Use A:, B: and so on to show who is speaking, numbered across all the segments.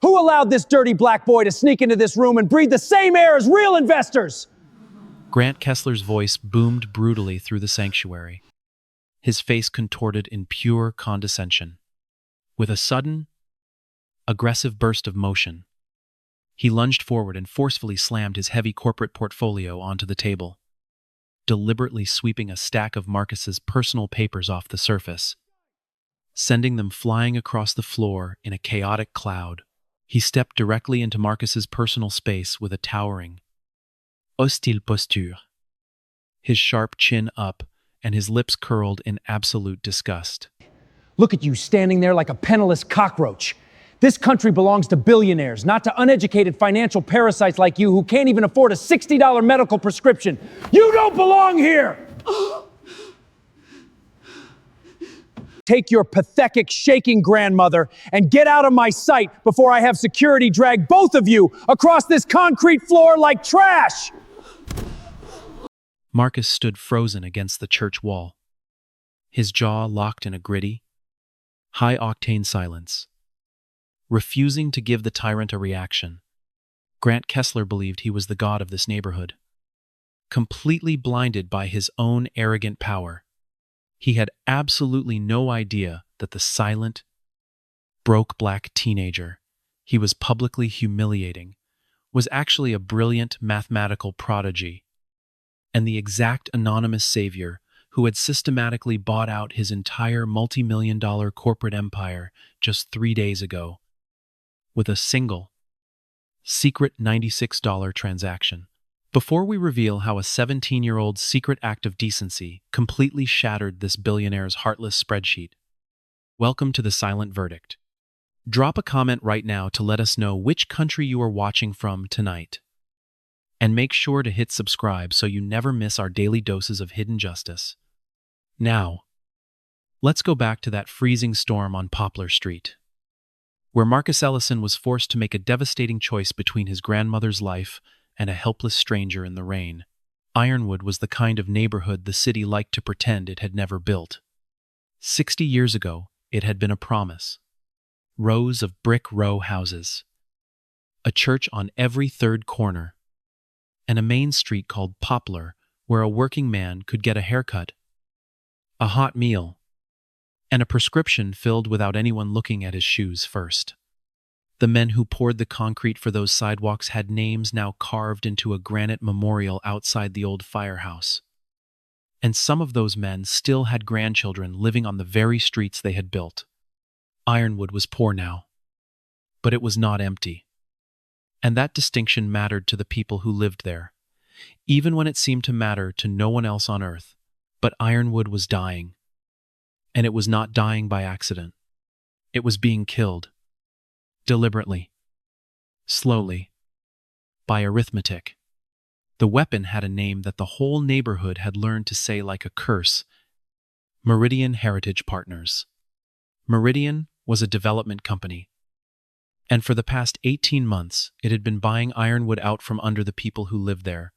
A: Who allowed this dirty black boy to sneak into this room and breathe the same air as real investors?
B: Grant Kessler's voice boomed brutally through the sanctuary, his face contorted in pure condescension. With a sudden, aggressive burst of motion, he lunged forward and forcefully slammed his heavy corporate portfolio onto the table, deliberately sweeping a stack of Marcus's personal papers off the surface, sending them flying across the floor in a chaotic cloud. He stepped directly into Marcus's personal space with a towering, hostile posture, his sharp chin up and his lips curled in absolute disgust.
A: Look at you standing there like a penniless cockroach. This country belongs to billionaires, not to uneducated financial parasites like you who can't even afford a $60 medical prescription. You don't belong here! Take your pathetic, shaking grandmother and get out of my sight before I have security drag both of you across this concrete floor like trash!
B: Marcus stood frozen against the church wall, his jaw locked in a gritty, high-octane silence. Refusing to give the tyrant a reaction, Grant Kessler believed he was the god of this neighborhood. Completely blinded by his own arrogant power, he had absolutely no idea that the silent, broke black teenager he was publicly humiliating was actually a brilliant mathematical prodigy and the exact anonymous savior who had systematically bought out his entire multi-million-dollar corporate empire just 3 days ago with a single, secret $96 transaction. Before we reveal how a 17-year-old's secret act of decency completely shattered this billionaire's heartless spreadsheet, welcome to the Silent Verdict. Drop a comment right now to let us know which country you are watching from tonight. And make sure to hit subscribe so you never miss our daily doses of hidden justice. Now, let's go back to that freezing storm on Poplar Street, where Marcus Ellison was forced to make a devastating choice between his grandmother's life and a helpless stranger in the rain. Ironwood was the kind of neighborhood the city liked to pretend it had never built. 60 years ago, it had been a promise. Rows of brick row houses, a church on every third corner, and a main street called Poplar where a working man could get a haircut, a hot meal, and a prescription filled without anyone looking at his shoes first. The men who poured the concrete for those sidewalks had names now carved into a granite memorial outside the old firehouse. And some of those men still had grandchildren living on the very streets they had built. Ironwood was poor now, but it was not empty. And that distinction mattered to the people who lived there, even when it seemed to matter to no one else on earth. But Ironwood was dying. And it was not dying by accident. It was being killed. Deliberately. Slowly. By arithmetic. The weapon had a name that the whole neighborhood had learned to say like a curse. Meridian Heritage Partners. Meridian was a development company. And for the past 18 months, it had been buying Ironwood out from under the people who lived there.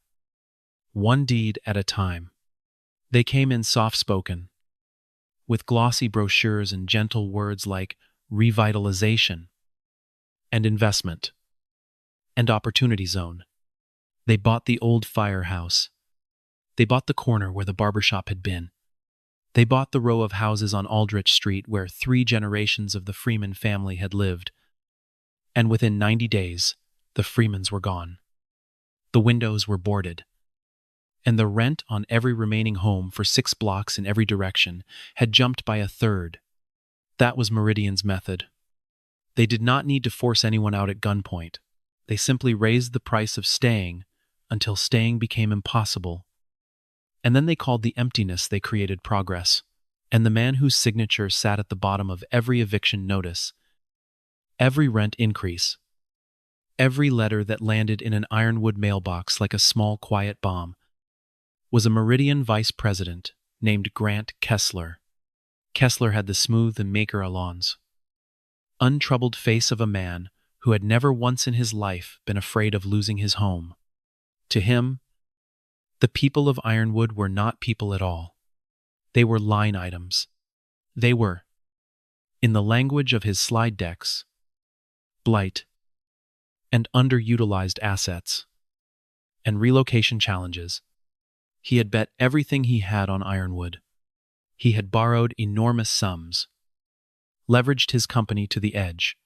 B: One deed at a time. They came in soft-spoken, with glossy brochures and gentle words like revitalization and investment and opportunity zone. They bought the old firehouse. They bought the corner where the barbershop had been. They bought the row of houses on Aldrich Street where 3 generations of the Freeman family had lived. And within 90 days, the Freemans were gone. The windows were boarded. And the rent on every remaining home for 6 blocks in every direction had jumped by 1/3. That was Meridian's method. They did not need to force anyone out at gunpoint. They simply raised the price of staying until staying became impossible. And then they called the emptiness they created progress. And the man whose signature sat at the bottom of every eviction notice, every rent increase, every letter that landed in an Ironwood mailbox like a small quiet bomb, was a Meridian vice president named Grant Kessler. Kessler had the smooth and maker-allons, untroubled face of a man who had never once in his life been afraid of losing his home. To him, the people of Ironwood were not people at all. They were line items. They were, in the language of his slide decks, blight and underutilized assets, and relocation challenges. He had bet everything he had on Ironwood. He had borrowed enormous sums, leveraged his company to the edge,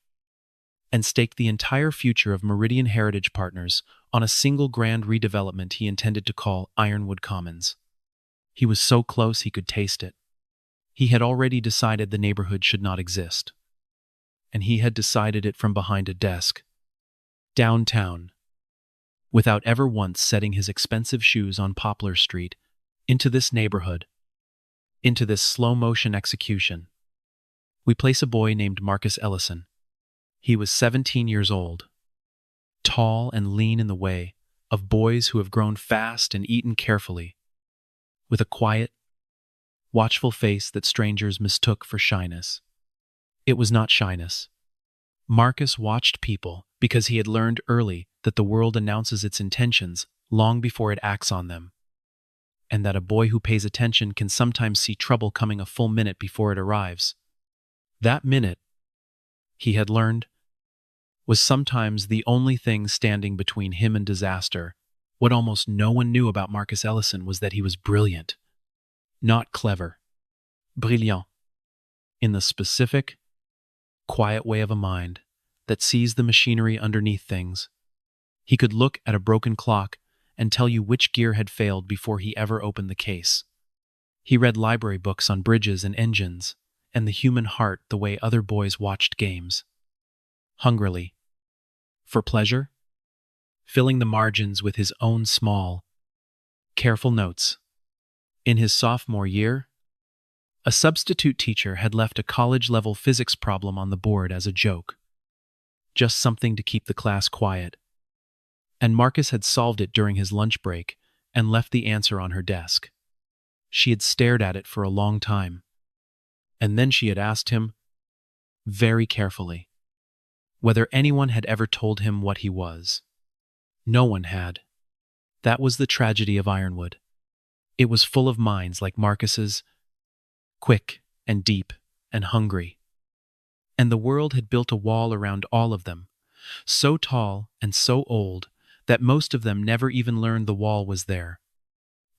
B: and staked the entire future of Meridian Heritage Partners on a single grand redevelopment he intended to call Ironwood Commons. He was so close he could taste it. He had already decided the neighborhood should not exist. And he had decided it from behind a desk, downtown, without ever once setting his expensive shoes on Poplar Street, into this neighborhood, into this slow-motion execution. We place a boy named Marcus Ellison. He was 17 years old, tall and lean in the way of boys who have grown fast and eaten carefully, with a quiet, watchful face that strangers mistook for shyness. It was not shyness. Marcus watched people because he had learned early that the world announces its intentions long before it acts on them, and that a boy who pays attention can sometimes see trouble coming a full minute before it arrives. That minute, he had learned, was sometimes the only thing standing between him and disaster. What almost no one knew about Marcus Ellison was that he was brilliant, not clever, brilliant, in the specific, quiet way of a mind that sees the machinery underneath things. He could look at a broken clock and tell you which gear had failed before he ever opened the case. He read library books on bridges and engines and the human heart the way other boys watched games. Hungrily. For pleasure? Filling the margins with his own small, careful notes. In his sophomore year, a substitute teacher had left a college-level physics problem on the board as a joke. Just something to keep the class quiet. And Marcus had solved it during his lunch break and left the answer on her desk. She had stared at it for a long time. And then she had asked him, very carefully, whether anyone had ever told him what he was. No one had. That was the tragedy of Ironwood. It was full of minds like Marcus's, quick and deep and hungry. And the world had built a wall around all of them, so tall and so old that most of them never even learned the wall was there.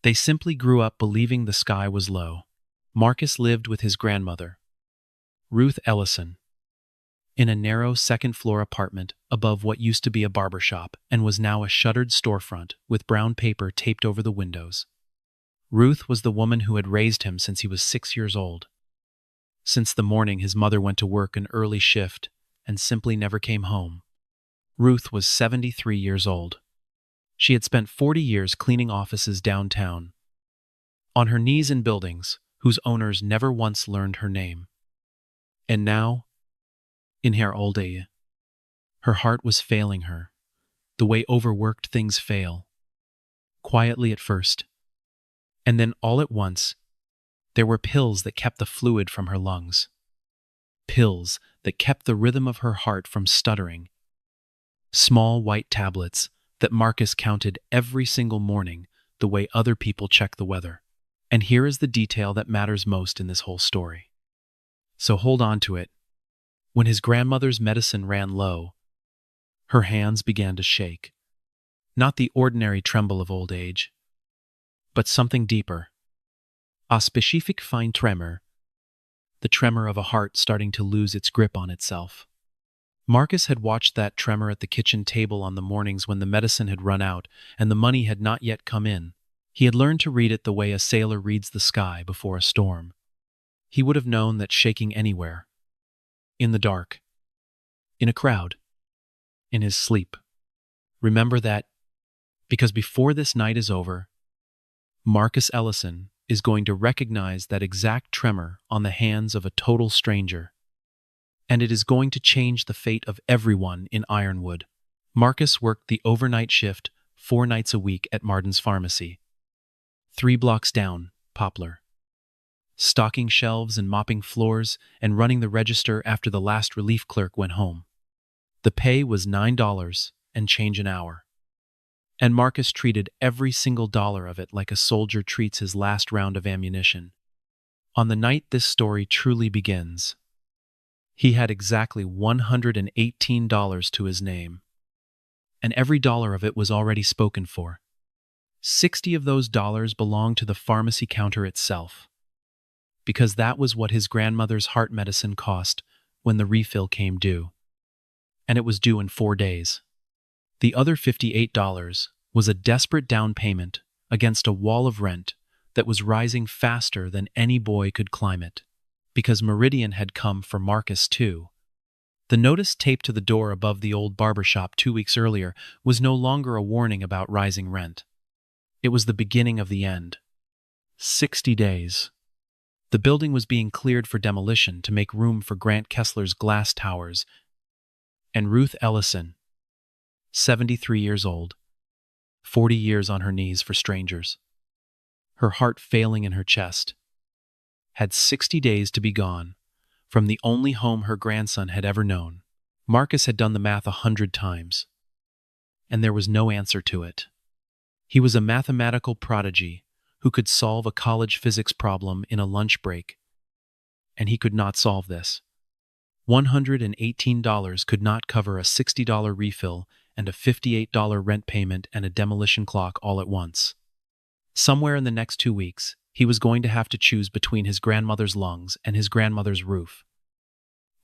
B: They simply grew up believing the sky was low. Marcus lived with his grandmother, Ruth Ellison, in a narrow second-floor apartment above what used to be a barber shop and was now a shuttered storefront with brown paper taped over the windows. Ruth was the woman who had raised him since he was 6 years old. Since the morning his mother went to work an early shift and simply never came home. Ruth was 73 years old. She had spent 40 years cleaning offices downtown, on her knees in buildings whose owners never once learned her name. And now, in her old age, her heart was failing her, the way overworked things fail. Quietly at first, and then all at once, there were pills that kept the fluid from her lungs. Pills that kept the rhythm of her heart from stuttering. Small white tablets that Marcus counted every single morning the way other people check the weather. And here is the detail that matters most in this whole story. So hold on to it. When his grandmother's medicine ran low, her hands began to shake. Not the ordinary tremble of old age, but something deeper. A specific fine tremor, the tremor of a heart starting to lose its grip on itself. Marcus had watched that tremor at the kitchen table on the mornings when the medicine had run out and the money had not yet come in. He had learned to read it the way a sailor reads the sky before a storm. He would have known that shaking anywhere, in the dark, in a crowd, in his sleep. Remember that, because before this night is over, Marcus Ellison is going to recognize that exact tremor on the hands of a total stranger. And it is going to change the fate of everyone in Ironwood. Marcus worked the overnight shift 4 nights a week at Martin's Pharmacy, 3 blocks down, Poplar. Stocking shelves and mopping floors and running the register after the last relief clerk went home. The pay was $9 and change an hour. And Marcus treated every single dollar of it like a soldier treats his last round of ammunition. On the night this story truly begins, he had exactly $118 to his name. and every dollar of it was already spoken for. 60 of those dollars belonged to the pharmacy counter itself, because that was what his grandmother's heart medicine cost when the refill came due. And it was due in 4 days. The other $58 was a desperate down payment against a wall of rent that was rising faster than any boy could climb it, because Meridian had come for Marcus too. The notice taped to the door above the old barber shop 2 weeks earlier was no longer a warning about rising rent. It was the beginning of the end. 60 days. The building was being cleared for demolition to make room for Grant Kessler's glass towers, and Ruth Ellison, 73 years old, 40 years on her knees for strangers, her heart failing in her chest, had 60 days to be gone from the only home her grandson had ever known. Marcus had done the math 100 times, and there was no answer to it. He was a mathematical prodigy who could solve a college physics problem in a lunch break, and he could not solve this. $118 could not cover a $60 refill and a $58 rent payment and a demolition clock all at once. Somewhere in the next 2 weeks, he was going to have to choose between his grandmother's lungs and his grandmother's roof.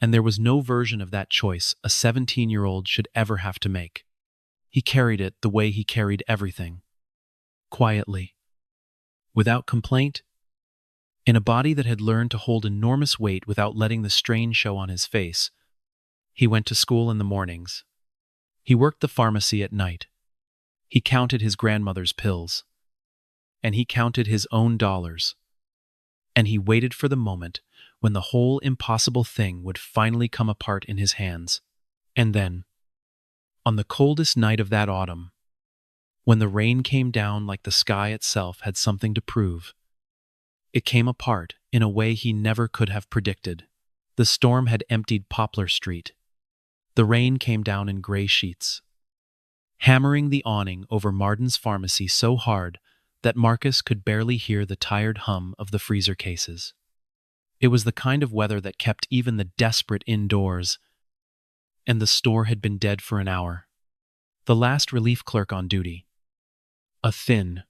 B: And there was no version of that choice a 17-year-old should ever have to make. He carried it the way he carried everything. Quietly. Without complaint. In a body that had learned to hold enormous weight without letting the strain show on his face. He went to school in the mornings. He worked the pharmacy at night. He counted his grandmother's pills. And he counted his own dollars. And he waited for the moment when the whole impossible thing would finally come apart in his hands. And then, on the coldest night of that autumn, when the rain came down like the sky itself had something to prove, it came apart in a way he never could have predicted. The storm had emptied Poplar Street. The rain came down in gray sheets, hammering the awning over Marden's pharmacy so hard that Marcus could barely hear the tired hum of the freezer cases. It was the kind of weather that kept even the desperate indoors, and the store had been dead for an hour. The last relief clerk on duty, a thin,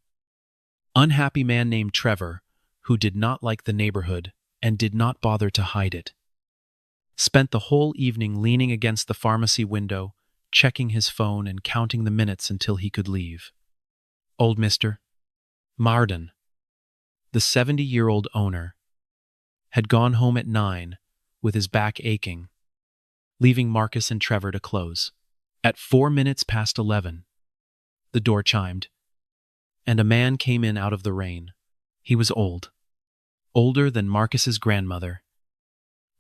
B: unhappy man named Trevor, who did not like the neighborhood and did not bother to hide it, spent the whole evening leaning against the pharmacy window, checking his phone and counting the minutes until he could leave. Old Mr. Marden, the 70-year-old owner, had gone home at 9 with his back aching, leaving Marcus and Trevor to close. At 4 minutes past 11, the door chimed, and a man came in out of the rain. He was old, older than Marcus's grandmother,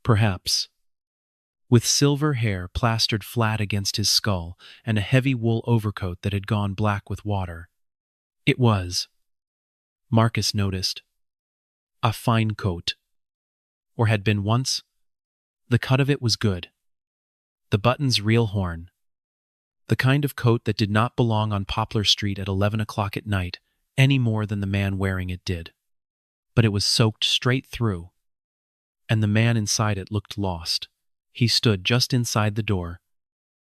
B: perhaps, with silver hair plastered flat against his skull and a heavy wool overcoat that had gone black with water. It was, Marcus noticed, a fine coat, or had been once. The cut of it was good. The buttons real horn. The kind of coat that did not belong on Poplar Street at 11 o'clock at night any more than the man wearing it did. But it was soaked straight through, and the man inside it looked lost. He stood just inside the door,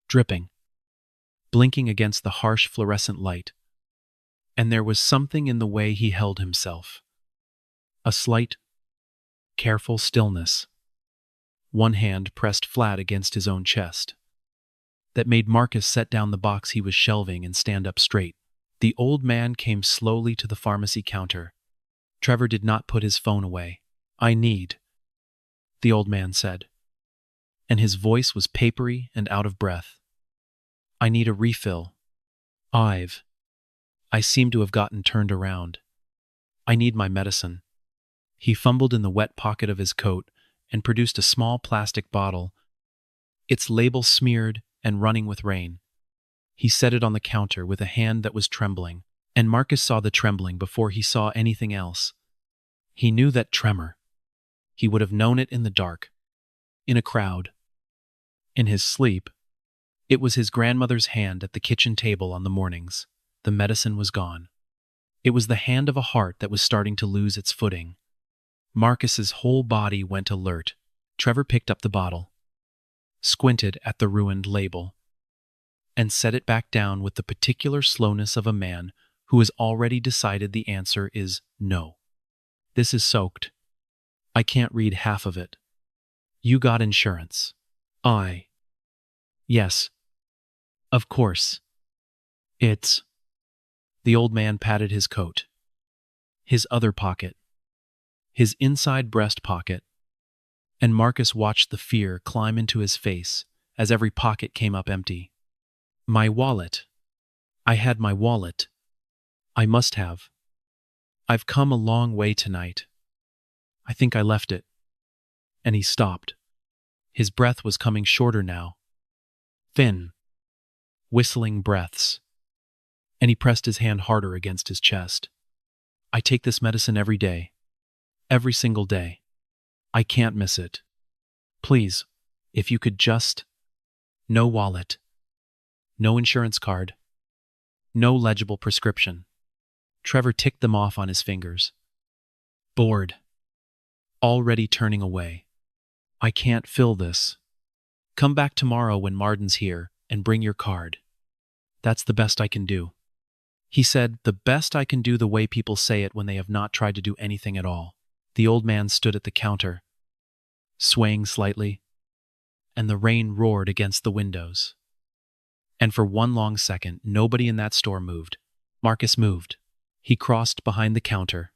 B: dripping, blinking against the harsh fluorescent light, and there was something in the way he held himself. A slight, careful stillness, one hand pressed flat against his own chest, that made Marcus set down the box he was shelving and stand up straight. The old man came slowly to the pharmacy counter. Trevor did not put his phone away. "I need," the old man said, and his voice was papery and out of breath. "I need a refill. I seem to have gotten turned around. I need my medicine." He fumbled in the wet pocket of his coat and produced a small plastic bottle, its label smeared and running with rain. He set it on the counter with a hand that was trembling, and Marcus saw the trembling before he saw anything else. He knew that tremor. He would have known it in the dark, in a crowd, in his sleep. It was his grandmother's hand at the kitchen table on the mornings. The medicine was gone. It was the hand of a heart that was starting to lose its footing. Marcus's whole body went alert. Trevor picked up the bottle, squinted at the ruined label, and set it back down with the particular slowness of a man who has already decided the answer is no. This is soaked. I can't read half of it. You got insurance. Yes. Of course. It's... The old man patted his coat. His other pocket. His inside breast pocket. And Marcus watched the fear climb into his face as every pocket came up empty. My wallet. I had my wallet. I must have. I've come a long way tonight. I think I left it. And he stopped. His breath was coming shorter now. Thin, whistling breaths. And he pressed his hand harder against his chest. I take this medicine every day. Every single day. I can't miss it. Please, if you could just... No wallet. No insurance card. No legible prescription. Trevor ticked them off on his fingers. Bored. Already turning away. I can't fill this. Come back tomorrow when Marden's here and bring your card. That's the best I can do. He said, the best I can do the way people say it when they have not tried to do anything at all. The old man stood at the counter, swaying slightly, and the rain roared against the windows. And for one long second, nobody in that store moved. Marcus moved. He crossed behind the counter,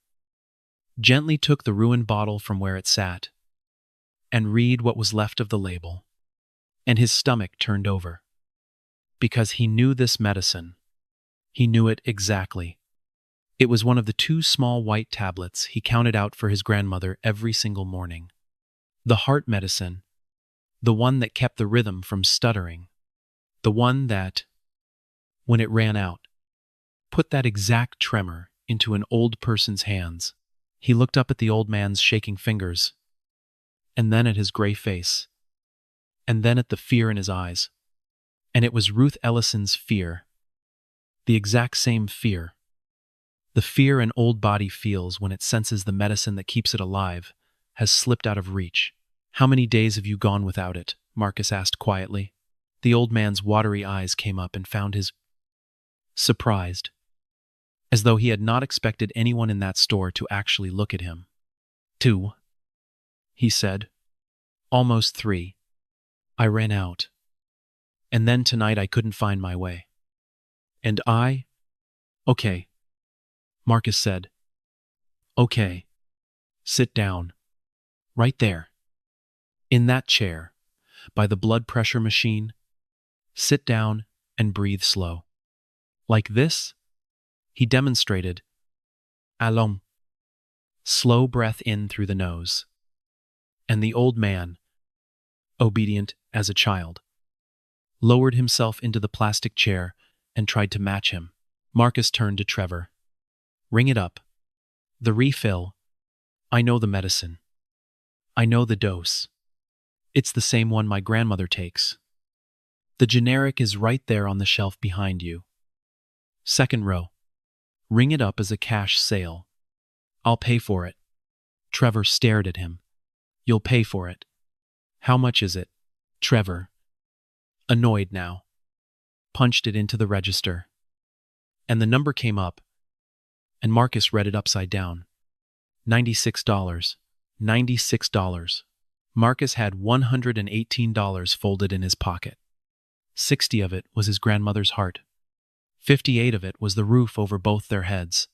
B: gently took the ruined bottle from where it sat, and read what was left of the label. And his stomach turned over. Because he knew this medicine. He knew it exactly. It was one of the 2 small white tablets he counted out for his grandmother every single morning. The heart medicine. The one that kept the rhythm from stuttering. The one that, when it ran out, put that exact tremor into an old person's hands. He looked up at the old man's shaking fingers, and then at his gray face, and then at the fear in his eyes. And it was Ruth Ellison's fear. The exact same fear. The fear an old body feels when it senses the medicine that keeps it alive has slipped out of reach. How many days have you gone without it? Marcus asked quietly. The old man's watery eyes came up and found his surprised, as though he had not expected anyone in that store to actually look at him. 2, he said. Almost 3. I ran out. And then tonight I couldn't find my way. And Okay, Marcus said. Okay. Sit down. Right there. In that chair, by the blood pressure machine. Sit down and breathe slow. Like this? He demonstrated. Allons. Slow breath in through the nose. And the old man, obedient as a child, lowered himself into the plastic chair and tried to match him. Marcus turned to Trevor. Ring it up. The refill. I know the medicine. I know the dose. It's the same one my grandmother takes. The generic is right there on the shelf behind you. Second row. Ring it up as a cash sale. I'll pay for it. Trevor stared at him. You'll pay for it. How much is it? Trevor, annoyed now, punched it into the register. And the number came up, and Marcus read it upside down. $96. $96. Marcus had $118 folded in his pocket. 60 of it was his grandmother's heart. 58 of it was the roof over both their heads.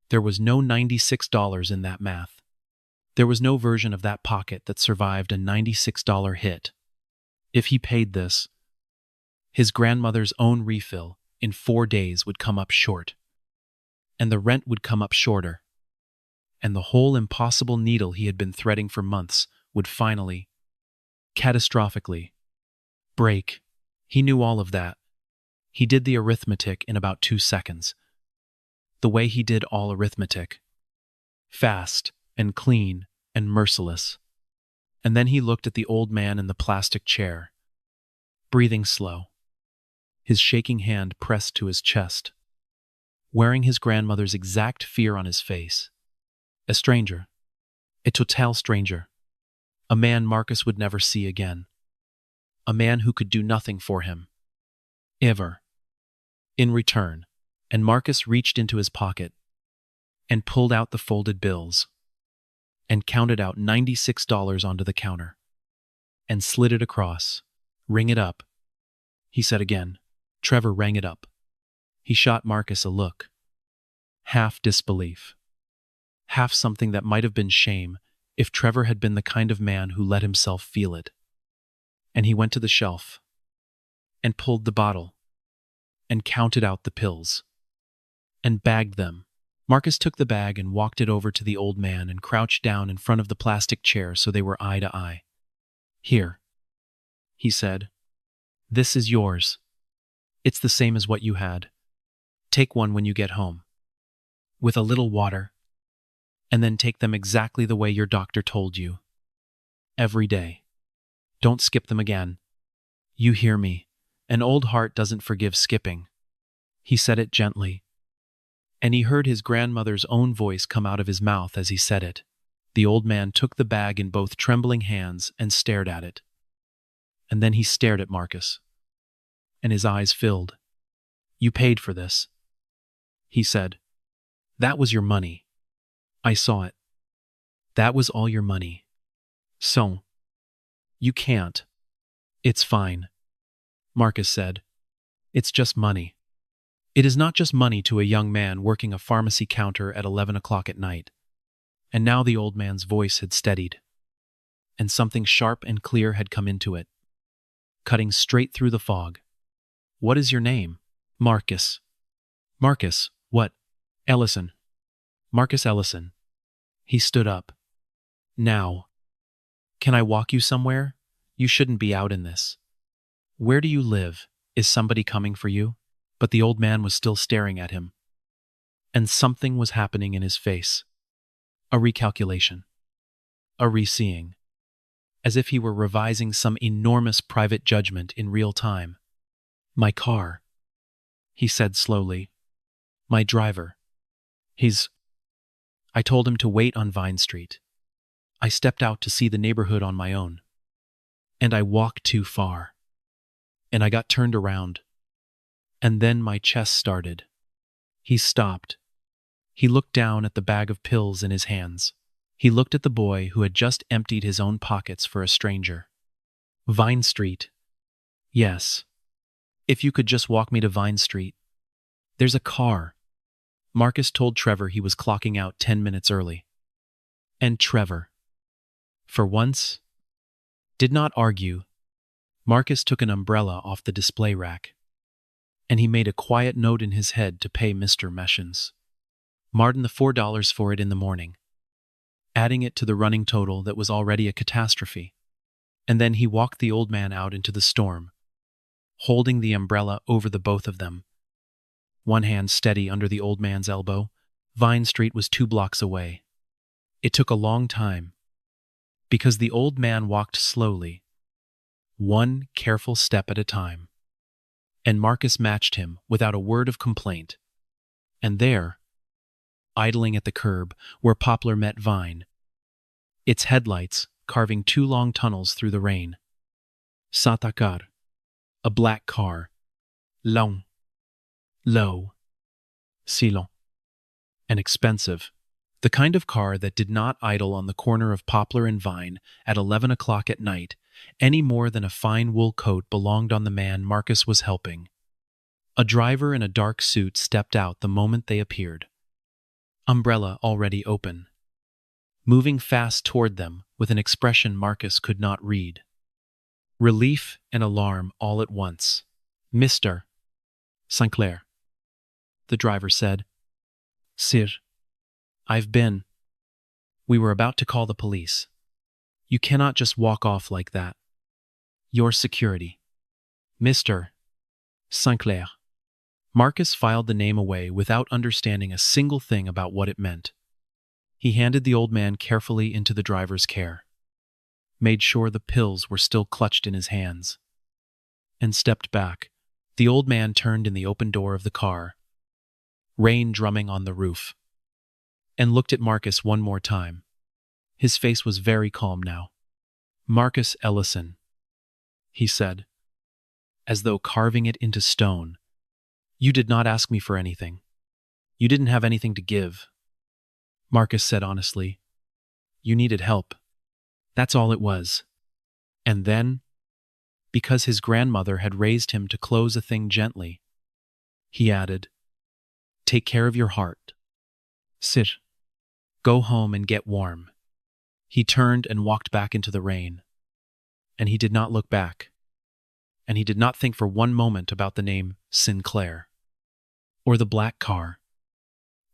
B: There was no $96 in that math. There was no version of that pocket that survived a $96 hit. If he paid this, his grandmother's own refill in 4 days would come up short. And the rent would come up shorter. And the whole impossible needle he had been threading for months would finally, catastrophically, break. He knew all of that. He did the arithmetic in about 2 seconds. The way he did all arithmetic. Fast and clean and merciless. And then he looked at the old man in the plastic chair, breathing slow, his shaking hand pressed to his chest, wearing his grandmother's exact fear on his face. A stranger, a total stranger, a man Marcus would never see again, a man who could do nothing for him. Ever. In return, and Marcus reached into his pocket and pulled out the folded bills and counted out $96 onto the counter and slid it across. Ring it up, he said again. Trevor rang it up. He shot Marcus a look. Half disbelief. Half something that might have been shame if Trevor had been the kind of man who let himself feel it. And he went to the shelf and pulled the bottle and counted out the pills and bagged them. Marcus took the bag and walked it over to the old man and crouched down in front of the plastic chair so they were eye to eye. Here, he said. This is yours. It's the same as what you had. Take one when you get home, with a little water, and then take them exactly the way your doctor told you. Every day. Don't skip them again. You hear me. An old heart doesn't forgive skipping. He said it gently, and he heard his grandmother's own voice come out of his mouth as he said it. The old man took the bag in both trembling hands and stared at it. And then he stared at Marcus, and his eyes filled. You paid for this, he said. That was your money. I saw it. That was all your money. So, you can't. It's fine, Marcus said. It's just money. It is not just money to a young man working a pharmacy counter at 11 o'clock at night. And now the old man's voice had steadied, and something sharp and clear had come into it, cutting straight through the fog. What is your name? Marcus. Marcus, what? Ellison. Marcus Ellison. He stood up. Now. Can I walk you somewhere? You shouldn't be out in this. Where do you live? Is somebody coming for you? But the old man was still staring at him. And something was happening in his face. A recalculation. A re-seeing. As if he were revising some enormous private judgment in real time. My car, he said slowly. My driver. I told him to wait on Vine Street. I stepped out to see the neighborhood on my own. And I walked too far. And I got turned around. And then my chest started. He stopped. He looked down at the bag of pills in his hands. He looked at the boy who had just emptied his own pockets for a stranger. Vine Street. Yes. If you could just walk me to Vine Street. There's a car. Marcus told Trevor he was clocking out 10 minutes early. And Trevor, for once, did not argue. Marcus took an umbrella off the display rack, and he made a quiet note in his head to pay Mr. Meshins Martin the $4 for it in the morning, adding it to the running total that was already a catastrophe. And then he walked the old man out into the storm, holding the umbrella over the both of them, one hand steady under the old man's elbow. Vine Street was 2 blocks away. It took a long time, because the old man walked slowly, one careful step at a time. And Marcus matched him without a word of complaint. And there, idling at the curb where Poplar met Vine, its headlights carving 2 long tunnels through the rain. Satakar, a black car. Long. Low. Silent. And expensive. The kind of car that did not idle on the corner of Poplar and Vine at 11 o'clock at night any more than a fine wool coat belonged on the man Marcus was helping. A driver in a dark suit stepped out the moment they appeared, umbrella already open, moving fast toward them with an expression Marcus could not read. Relief and alarm all at once. Mr. Sinclair, the driver said. Sir, I've been. We were about to call the police. You cannot just walk off like that. Your security. Mr. Sinclair. Marcus filed the name away without understanding a single thing about what it meant. He handed the old man carefully into the driver's care, made sure the pills were still clutched in his hands, and stepped back. The old man turned in the open door of the car, rain drumming on the roof, and looked at Marcus one more time. His face was very calm now. Marcus Ellison, he said. as though carving it into stone. "You did not ask me for anything. You didn't have anything to give," Marcus said honestly. "You needed help. That's all it was." And then, because his grandmother had raised him to close a thing gently, he added, "Take care of your heart. Sit. Go home and get warm." He turned and walked back into the rain. And he did not look back. And he did not think for one moment about the name Sinclair, or the black car,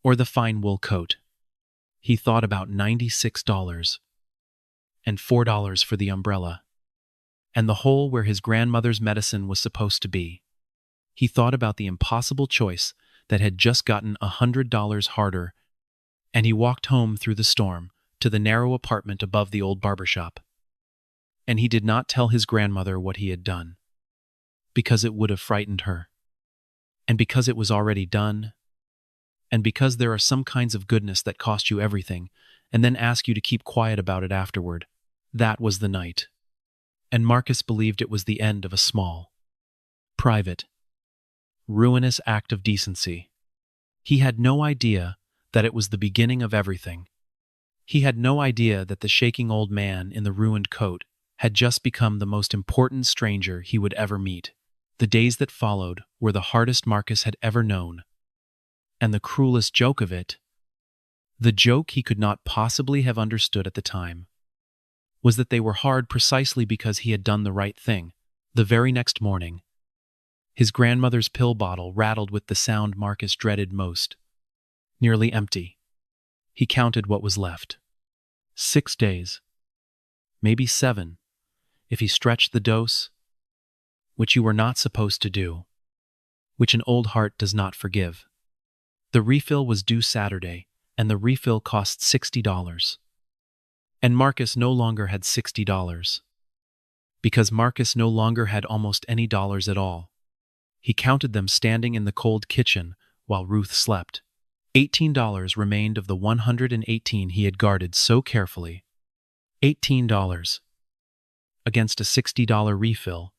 B: or the fine wool coat. He thought about $96 and $4 for the umbrella, and the hole where his grandmother's medicine was supposed to be. He thought about the impossible choice that had just gotten $100 harder, and he walked home through the storm to the narrow apartment above the old barber shop. And he did not tell his grandmother what he had done, because it would have frightened her, and because it was already done, and because there are some kinds of goodness that cost you everything and then ask you to keep quiet about it afterward. That was the night. And Marcus believed it was the end of a small, private, ruinous act of decency. He had no idea that it was the beginning of everything. He had no idea that the shaking old man in the ruined coat had just become the most important stranger he would ever meet. The days that followed were the hardest Marcus had ever known. And the cruelest joke of it, the joke he could not possibly have understood at the time, was that they were hard precisely because he had done the right thing. The very next morning, his grandmother's pill bottle rattled with the sound Marcus dreaded most. Nearly empty. He counted what was left. 6 days. Maybe 7, if he stretched the dose, which you were not supposed to do, which an old heart does not forgive. The refill was due Saturday, and the refill cost $60. And Marcus no longer had $60, because Marcus no longer had almost any dollars at all. He counted them standing in the cold kitchen while Ruth slept. $18 remained of the $118 he had guarded so carefully. $18. Against a $60 refill.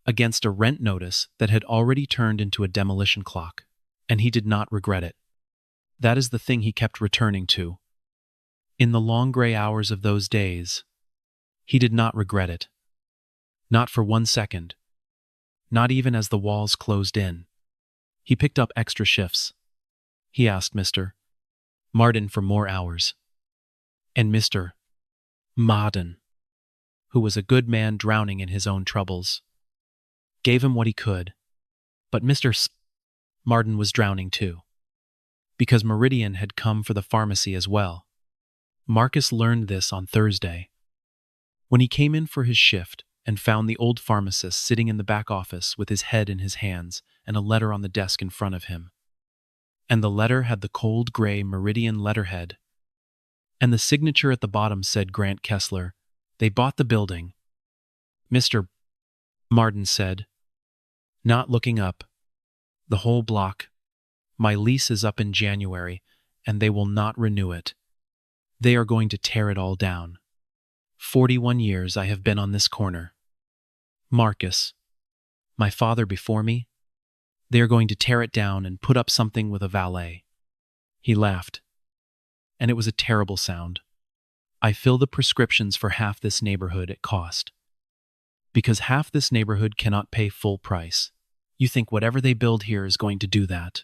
B: Against a rent notice that had already turned into a demolition clock. And he did not regret it. That is the thing he kept returning to. In the long gray hours of those days, he did not regret it. Not for 1 second. Not even as the walls closed in. He picked up extra shifts. He asked Mr. Martin for more hours. And Mr. Martin, who was a good man drowning in his own troubles, gave him what he could. But Mr. Martin was drowning too, because Meridian had come for the pharmacy as well. Marcus learned this on Thursday, when he came in for his shift and found the old pharmacist sitting in the back office with his head in his hands and a letter on the desk in front of him. And the letter had the cold gray Meridian letterhead, and the signature at the bottom said Grant Kessler. They bought the building. Mr. Martin said, not looking up. The whole block. My lease is up in January, and they will not renew it. They are going to tear it all down. 41 years I have been on this corner. Marcus, my father before me, they are going to tear it down and put up something with a valet. He laughed, and it was a terrible sound. I fill the prescriptions for half this neighborhood at cost. Because half this neighborhood cannot pay full price. You think whatever they build here is going to do that.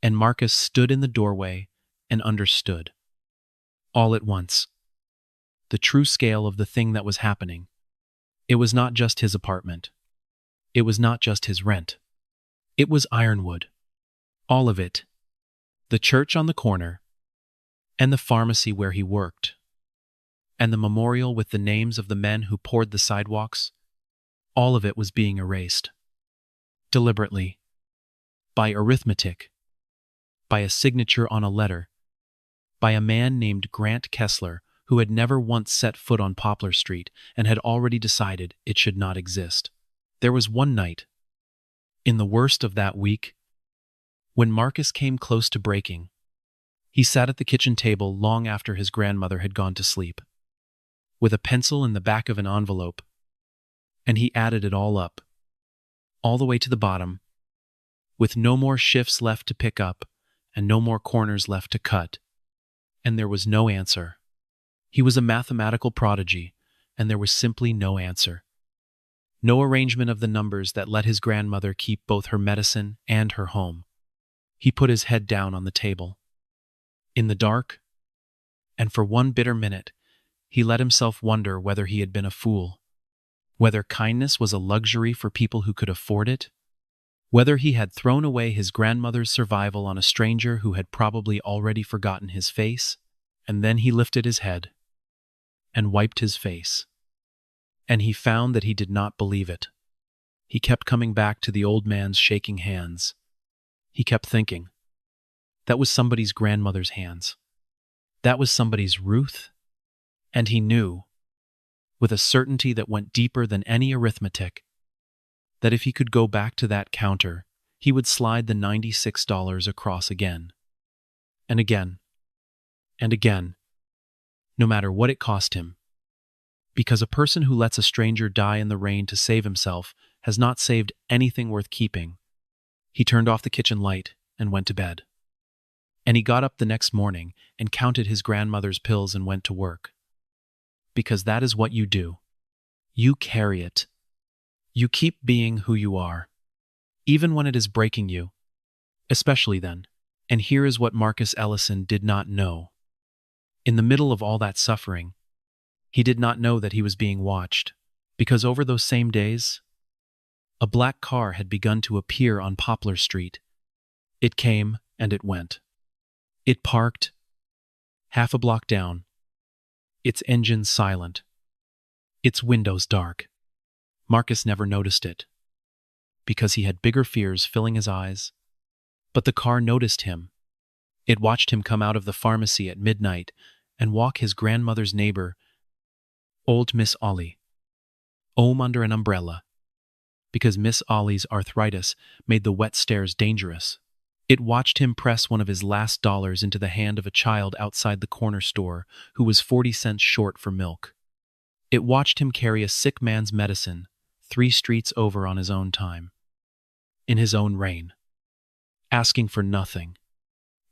B: And Marcus stood in the doorway and understood. All at once. The true scale of the thing that was happening. It was not just his apartment. It was not just his rent. It was Ironwood. All of it. The church on the corner. And the pharmacy where he worked. And the memorial with the names of the men who poured the sidewalks. All of it was being erased. Deliberately. By arithmetic. By a signature on a letter. By a man named Grant Kessler, who had never once set foot on Poplar Street and had already decided it should not exist. There was one night, in the worst of that week, when Marcus came close to breaking. He sat at the kitchen table long after his grandmother had gone to sleep, with a pencil in the back of an envelope, and he added it all up. all the way to the bottom, with no more shifts left to pick up and no more corners left to cut. And there was no answer. He was a mathematical prodigy, and there was simply no answer. No arrangement of the numbers that let his grandmother keep both her medicine and her home. He put his head down on the table. In the dark, and for one bitter minute, he let himself wonder whether he had been a fool, whether kindness was a luxury for people who could afford it, whether he had thrown away his grandmother's survival on a stranger who had probably already forgotten his face. And then he lifted his head and wiped his face. And he found that he did not believe it. He kept coming back to the old man's shaking hands. He kept thinking, that was somebody's grandmother's hands. That was somebody's Ruth. And he knew, with a certainty that went deeper than any arithmetic, that if he could go back to that counter, he would slide the $96 across again. And again. And again. No matter what it cost him. Because a person who lets a stranger die in the rain to save himself has not saved anything worth keeping. He turned off the kitchen light and went to bed. And he got up the next morning and counted his grandmother's pills and went to work. Because that is what you do. You carry it. You keep being who you are, even when it is breaking you, especially then. And here is what Marcus Ellison did not know. In the middle of all that suffering, he did not know that he was being watched, because over those same days, a black car had begun to appear on Poplar Street. It came and it went. It parked half a block down, its engine silent, its windows dark. Marcus never noticed it, because he had bigger fears filling his eyes. But the car noticed him. It watched him come out of the pharmacy at midnight and walk his grandmother's neighbor, old Miss Ollie, home under an umbrella, because Miss Ollie's arthritis made the wet stairs dangerous. It watched him press one of his last dollars into the hand of a child outside the corner store who was 40 cents short for milk. It watched him carry a sick man's medicine 3 streets over on his own time, in his own rain, asking for nothing.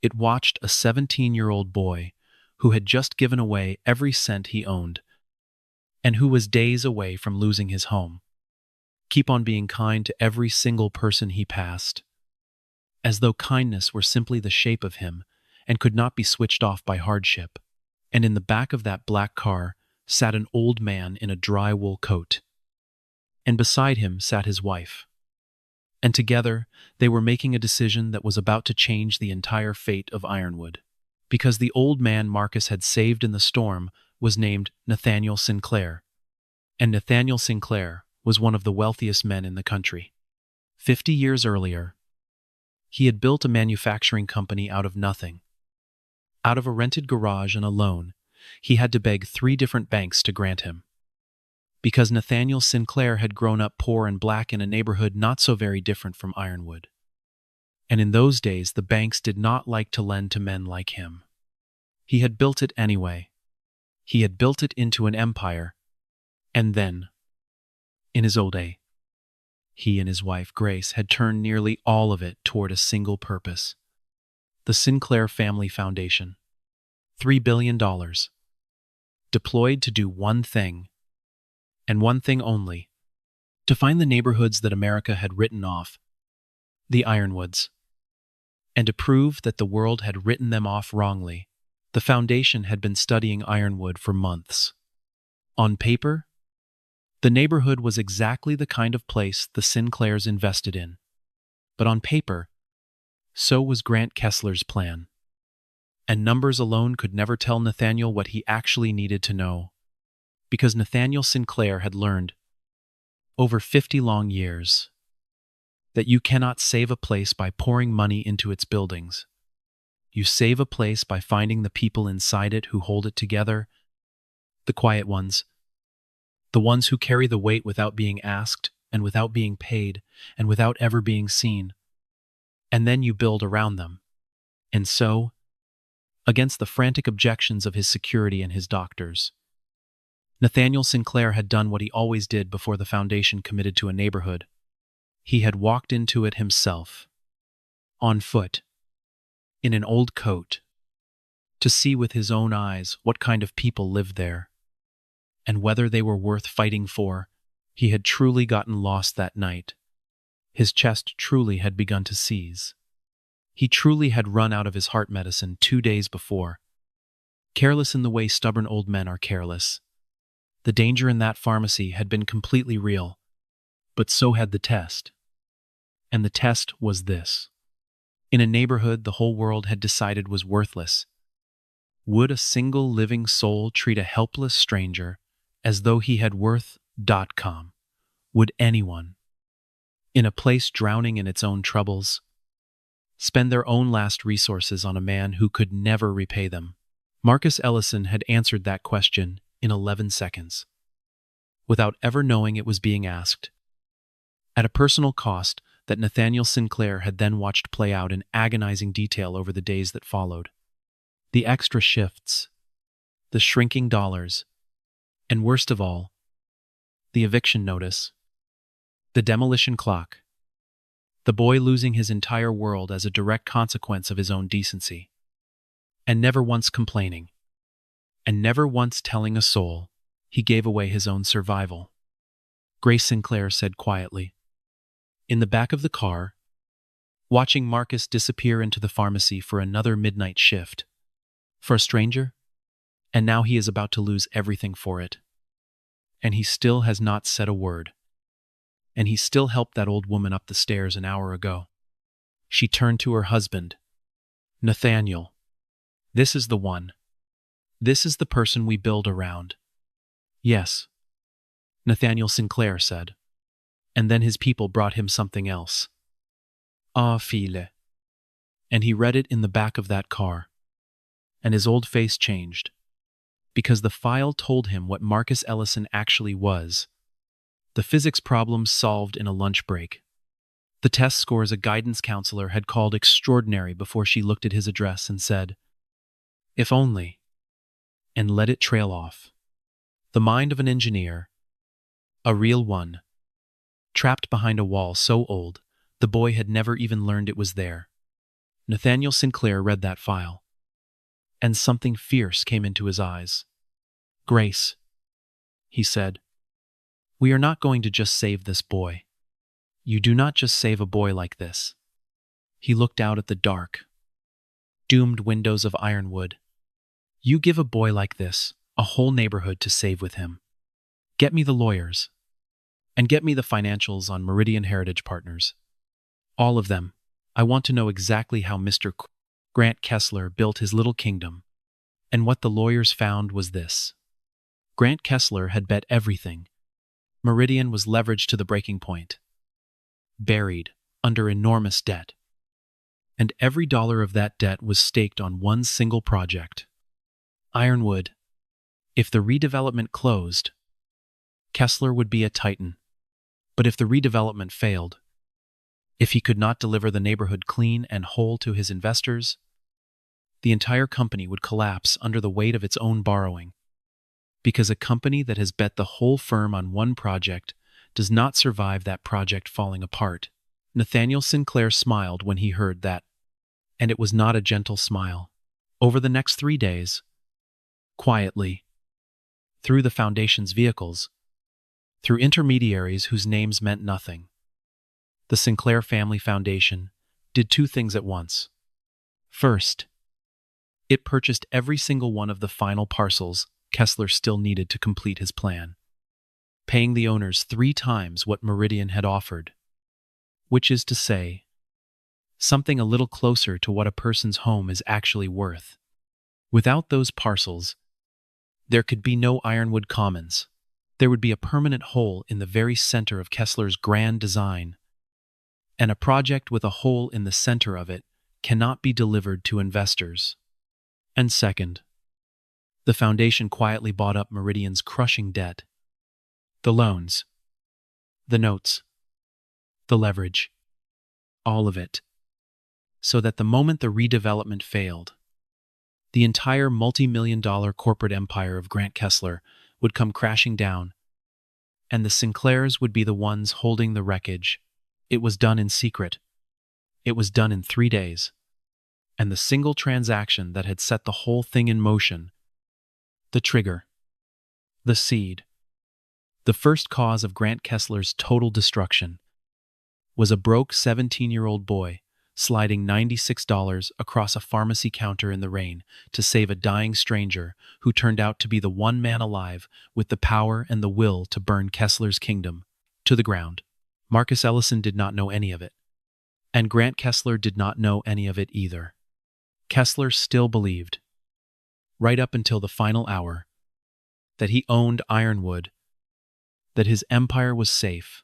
B: It watched a 17-year-old boy who had just given away every cent he owned and who was days away from losing his home, keep on being kind to every single person he passed, as though kindness were simply the shape of him and could not be switched off by hardship. And in the back of that black car sat an old man in a dry wool coat, and beside him sat his wife. And together they were making a decision that was about to change the entire fate of Ironwood, because the old man Marcus had saved in the storm was named Nathaniel Sinclair, and Nathaniel Sinclair was one of the wealthiest men in the country. 50 years earlier, he had built a manufacturing company out of nothing. Out of a rented garage and a loan, he had to beg 3 different banks to grant him. Because Nathaniel Sinclair had grown up poor and black in a neighborhood not so very different from Ironwood. And in those days, the banks did not like to lend to men like him. He had built it anyway. He had built it into an empire. And then, in his old age, he and his wife, Grace, had turned nearly all of it toward a single purpose. The Sinclair Family Foundation. $3 billion. Deployed to do one thing, and one thing only, to find the neighborhoods that America had written off, the Ironwoods, and to prove that the world had written them off wrongly. The foundation had been studying Ironwood for months. On paper, the neighborhood was exactly the kind of place the Sinclairs invested in. But on paper, so was Grant Kessler's plan. And numbers alone could never tell Nathaniel what he actually needed to know, because Nathaniel Sinclair had learned, over 50 long years, that you cannot save a place by pouring money into its buildings. You save a place by finding the people inside it who hold it together, the quiet ones, the ones who carry the weight without being asked and without being paid and without ever being seen. And then you build around them. And so, against the frantic objections of his security and his doctors, Nathaniel Sinclair had done what he always did before the foundation committed to a neighborhood. He had walked into it himself, on foot, in an old coat, to see with his own eyes what kind of people lived there, and whether they were worth fighting for. He had truly gotten lost that night. His chest truly had begun to seize. He truly had run out of his heart medicine 2 days before. Careless in the way stubborn old men are careless. The danger in that pharmacy had been completely real, but so had the test. And the test was this. In a neighborhood the whole world had decided was worthless, would a single living soul treat a helpless stranger as though he had worth.com? Would anyone, in a place drowning in its own troubles, spend their own last resources on a man who could never repay them? Marcus Ellison had answered that question in 11 seconds, without ever knowing it was being asked, at a personal cost that Nathaniel Sinclair had then watched play out in agonizing detail over the days that followed. The extra shifts, the shrinking dollars, and worst of all, the eviction notice, the demolition clock, the boy losing his entire world as a direct consequence of his own decency, and never once complaining, and never once telling a soul he gave away his own survival. Grace Sinclair said quietly, in the back of the car, watching Marcus disappear into the pharmacy for another midnight shift. For a stranger? And now he is about to lose everything for it. And he still has not said a word. And he still helped that old woman up the stairs an hour ago. She turned to her husband. Nathaniel, this is the one. This is the person we build around. Yes, Nathaniel Sinclair said. And then his people brought him something else. Ah, file. And he read it in the back of that car. And his old face changed, because the file told him what Marcus Ellison actually was. The physics problems solved in a lunch break. The test scores a guidance counselor had called extraordinary before she looked at his address and said, if only, and let it trail off. The mind of an engineer, a real one, trapped behind a wall so old, the boy had never even learned it was there. Nathaniel Sinclair read that file, and something fierce came into his eyes. Grace, he said, we are not going to just save this boy. You do not just save a boy like this. He looked out at the dark, doomed windows of ironwood. You give a boy like this a whole neighborhood to save with him. Get me the lawyers, and get me the financials on Meridian Heritage Partners. All of them. I want to know exactly how Mr. Grant Kessler built his little kingdom. And what the lawyers found was this. Grant Kessler had bet everything. Meridian was leveraged to the breaking point, buried under enormous debt. And every dollar of that debt was staked on one single project. Ironwood. If the redevelopment closed, Kessler would be a titan. But if the redevelopment failed, if he could not deliver the neighborhood clean and whole to his investors, the entire company would collapse under the weight of its own borrowing. Because a company that has bet the whole firm on one project does not survive that project falling apart. Nathaniel Sinclair smiled when he heard that, and it was not a gentle smile. Over the next 3 days, quietly, through the Foundation's vehicles, through intermediaries whose names meant nothing, the Sinclair Family Foundation did 2 things at once. First, it purchased every single one of the final parcels Kessler still needed to complete his plan, paying the owners 3 times what Meridian had offered, which is to say, something a little closer to what a person's home is actually worth. Without those parcels, there could be no Ironwood Commons. There would be a permanent hole in the very center of Kessler's grand design, and a project with a hole in the center of it cannot be delivered to investors. And second, the Foundation quietly bought up Meridian's crushing debt. The loans, the notes, the leverage, all of it, so that the moment the redevelopment failed, the entire multi-million-dollar corporate empire of Grant Kessler would come crashing down, and the Sinclairs would be the ones holding the wreckage It was done in secret. It was done in 3 days. And the single transaction that had set the whole thing in motion, the trigger, the seed, the first cause of Grant Kessler's total destruction, was a broke 17-year-old boy sliding $96 across a pharmacy counter in the rain to save a dying stranger who turned out to be the one man alive with the power and the will to burn Kessler's kingdom to the ground. Marcus Ellison did not know any of it, and Grant Kessler did not know any of it either. Kessler still believed, right up until the final hour, that he owned Ironwood, that his empire was safe,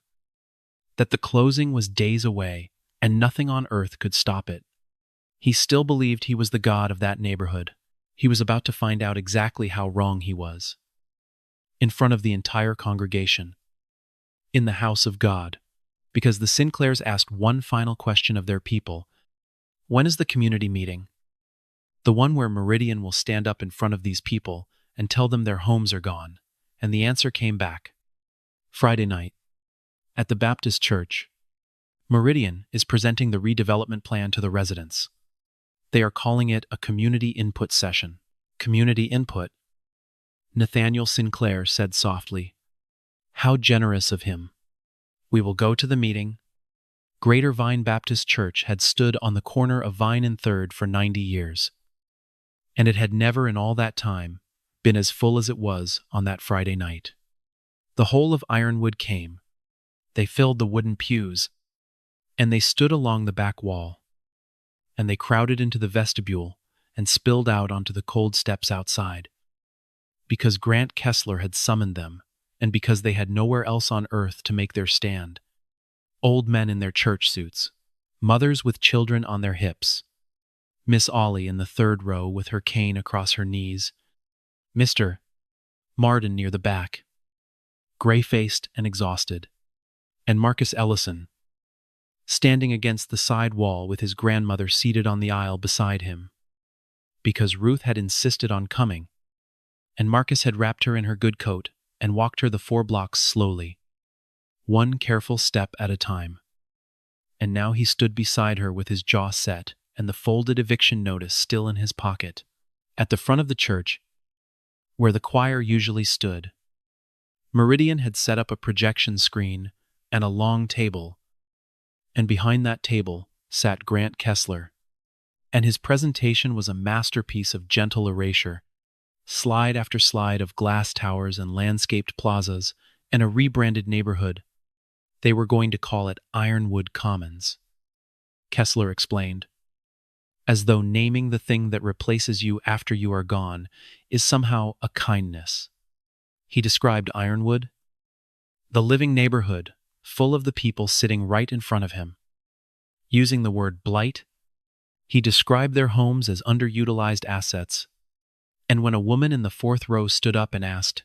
B: that the closing was days away and nothing on earth could stop it. He still believed he was the god of that neighborhood. He was about to find out exactly how wrong he was. In front of the entire congregation, in the house of God, because the Sinclairs asked one final question of their people. When is the community meeting? The one where Meridian will stand up in front of these people and tell them their homes are gone. And the answer came back. Friday night, at the Baptist church. Meridian is presenting the redevelopment plan to the residents. They are calling it a community input session. Community input? Nathaniel Sinclair said softly. How generous of him. We will go to the meeting. Greater Vine Baptist Church had stood on the corner of Vine and 3rd for 90 years. And it had never in all that time been as full as it was on that Friday night. The whole of Ironwood came. They filled the wooden pews, and they stood along the back wall, and they crowded into the vestibule and spilled out onto the cold steps outside. Because Grant Kessler had summoned them, and because they had nowhere else on earth to make their stand. Old men in their church suits, mothers with children on their hips, Miss Ollie in the 3rd row with her cane across her knees, Mr. Marden near the back, gray-faced and exhausted, and Marcus Ellison, standing against the side wall with his grandmother seated on the aisle beside him. Because Ruth had insisted on coming, and Marcus had wrapped her in her good coat and walked her the 4 blocks slowly, one careful step at a time. And now he stood beside her with his jaw set and the folded eviction notice still in his pocket. At the front of the church, where the choir usually stood, Meridian had set up a projection screen and a long table, and behind that table sat Grant Kessler, and his presentation was a masterpiece of gentle erasure, slide after slide of glass towers and landscaped plazas and a rebranded neighborhood. They were going to call it Ironwood Commons, Kessler explained, as though naming the thing that replaces you after you are gone is somehow a kindness. He described Ironwood, the living neighborhood, full of the people sitting right in front of him. Using the word blight, he described their homes as underutilized assets, and when a woman in the 4th row stood up and asked,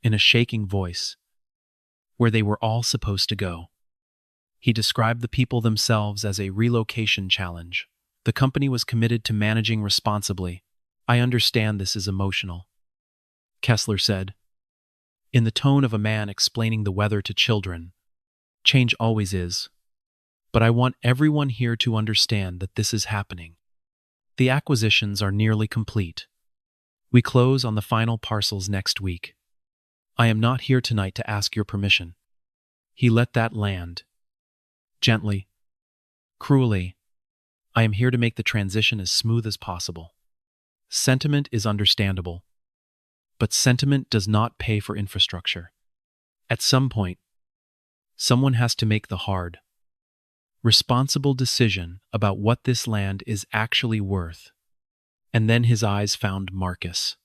B: in a shaking voice, where they were all supposed to go, he described the people themselves as a relocation challenge. The company was committed to managing responsibly. I understand this is emotional, Kessler said, in the tone of a man explaining the weather to children. Change always is. But I want everyone here to understand that this is happening. The acquisitions are nearly complete. We close on the final parcels next week. I am not here tonight to ask your permission. He let that land. Gently, cruelly. I am here to make the transition as smooth as possible. Sentiment is understandable, but sentiment does not pay for infrastructure. At some point, someone has to make the hard, responsible decision about what this land is actually worth. And then his eyes found Marcus.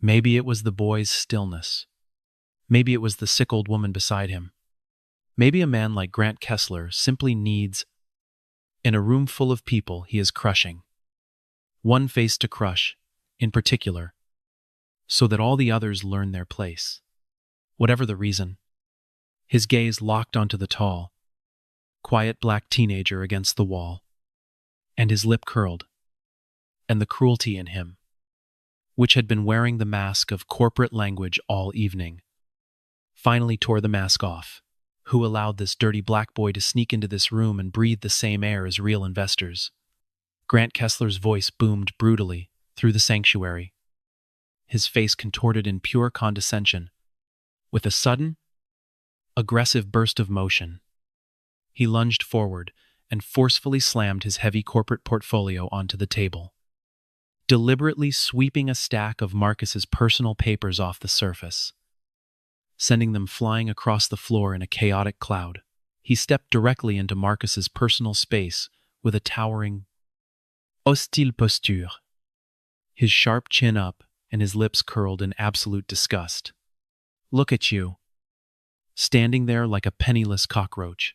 B: Maybe it was the boy's stillness. Maybe it was the sick old woman beside him. Maybe a man like Grant Kessler simply needs, in a room full of people he is crushing, one face to crush, in particular, so that all the others learn their place. Whatever the reason, his gaze locked onto the tall, quiet black teenager against the wall, and his lip curled, and the cruelty in him, which had been wearing the mask of corporate language all evening, finally tore the mask off. Who allowed this dirty black boy to sneak into this room and breathe the same air as real investors? Grant Kessler's voice boomed brutally through the sanctuary, his face contorted in pure condescension. With a sudden, aggressive burst of motion, he lunged forward and forcefully slammed his heavy corporate portfolio onto the table, deliberately sweeping a stack of Marcus's personal papers off the surface, sending them flying across the floor in a chaotic cloud. He stepped directly into Marcus's personal space with a towering, hostile posture, his sharp chin up and his lips curled in absolute disgust. Look at you, standing there like a penniless cockroach.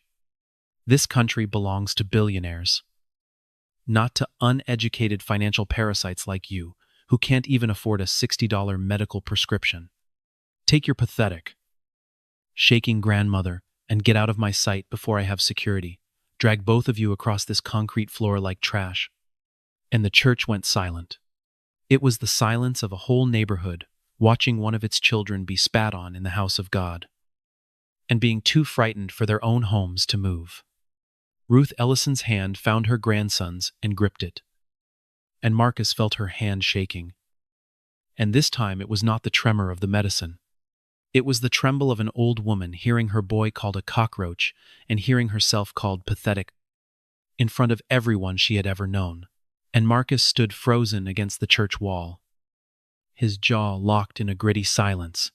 B: This country belongs to billionaires, not to uneducated financial parasites like you, who can't even afford a $60 medical prescription. Take your pathetic, shaking grandmother and get out of my sight before I have security. Drag both of you across this concrete floor like trash. And the church went silent. It was the silence of a whole neighborhood watching one of its children be spat on in the house of God, and being too frightened for their own homes to move. Ruth Ellison's hand found her grandson's and gripped it, and Marcus felt her hand shaking. And this time it was not the tremor of the medicine. It was the tremble of an old woman hearing her boy called a cockroach and hearing herself called pathetic in front of everyone she had ever known. And Marcus stood frozen against the church wall, his jaw locked in a gritty silence,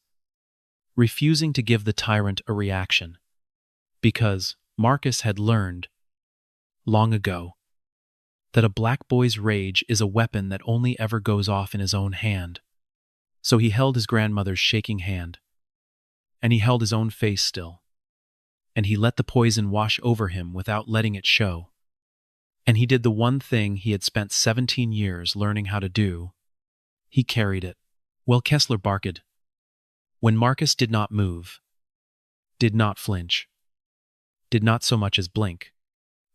B: refusing to give the tyrant a reaction, because Marcus had learned, long ago, that a black boy's rage is a weapon that only ever goes off in his own hand. So he held his grandmother's shaking hand, and he held his own face still, and he let the poison wash over him without letting it show. And he did the one thing he had spent 17 years learning how to do. He carried it. Well, Kessler barked. When Marcus did not move, did not flinch, did not so much as blink.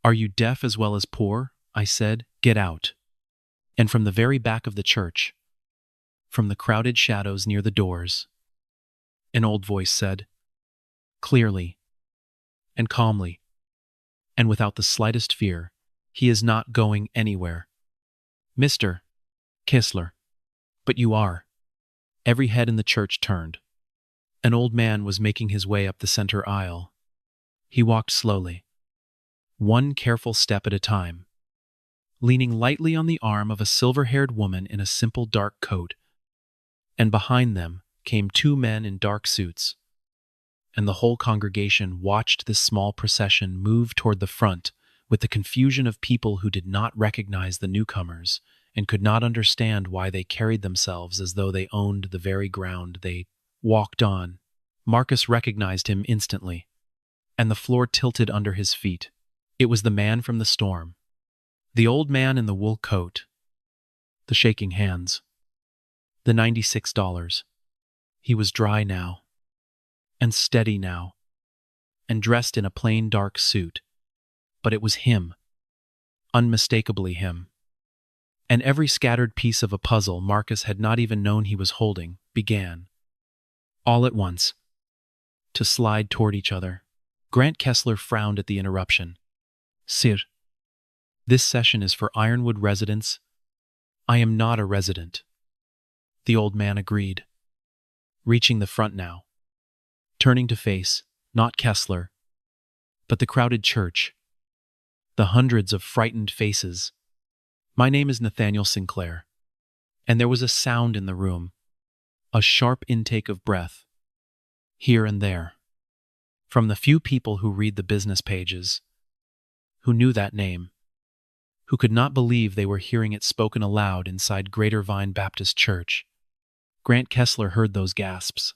B: Are you deaf as well as poor? I said. Get out. And from the very back of the church, from the crowded shadows near the doors, an old voice said, clearly and calmly, and without the slightest fear, he is not going anywhere. Mr. Kessler. But you are. Every head in the church turned. An old man was making his way up the center aisle. He walked slowly, one careful step at a time, leaning lightly on the arm of a silver-haired woman in a simple dark coat. And behind them came two men in dark suits, and the whole congregation watched this small procession move toward the front with the confusion of people who did not recognize the newcomers and could not understand why they carried themselves as though they owned the very ground they walked on. Marcus recognized him instantly, and the floor tilted under his feet. It was the man from the storm, the old man in the wool coat, the shaking hands, the $96. He was dry now, and steady now, and dressed in a plain dark suit. But it was him, unmistakably him. And every scattered piece of a puzzle Marcus had not even known he was holding began, all at once, to slide toward each other. Grant Kessler frowned at the interruption. Sir, this session is for Ironwood residents. I am not a resident. The old man agreed, reaching the front now, turning to face, not Kessler, but the crowded church, the hundreds of frightened faces. My name is Nathaniel Sinclair. And there was a sound in the room, a sharp intake of breath, here and there, from the few people who read the business pages, who knew that name, who could not believe they were hearing it spoken aloud inside Greater Vine Baptist Church. Grant Kessler heard those gasps,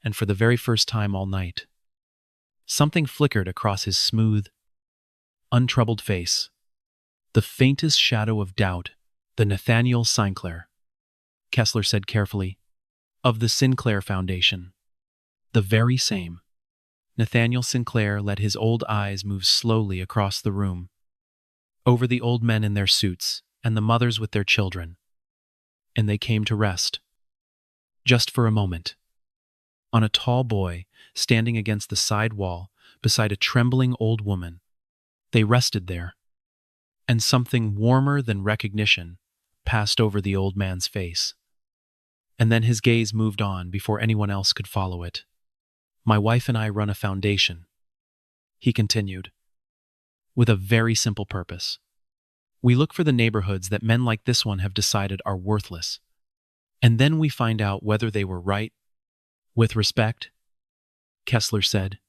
B: and for the very first time all night, something flickered across his smooth, untroubled face, the faintest shadow of doubt. The Nathaniel Sinclair, Kessler said carefully, of the Sinclair Foundation. The very same. Nathaniel Sinclair let his old eyes move slowly across the room, over the old men in their suits and the mothers with their children, and they came to rest, just for a moment, on a tall boy standing against the side wall beside a trembling old woman. They rested there, and something warmer than recognition passed over the old man's face. And then his gaze moved on before anyone else could follow it. "My wife and I run a foundation," he continued, "with a very simple purpose. We look for the neighborhoods that men like this one have decided are worthless, and then we find out whether they were right." "With respect," Kessler said,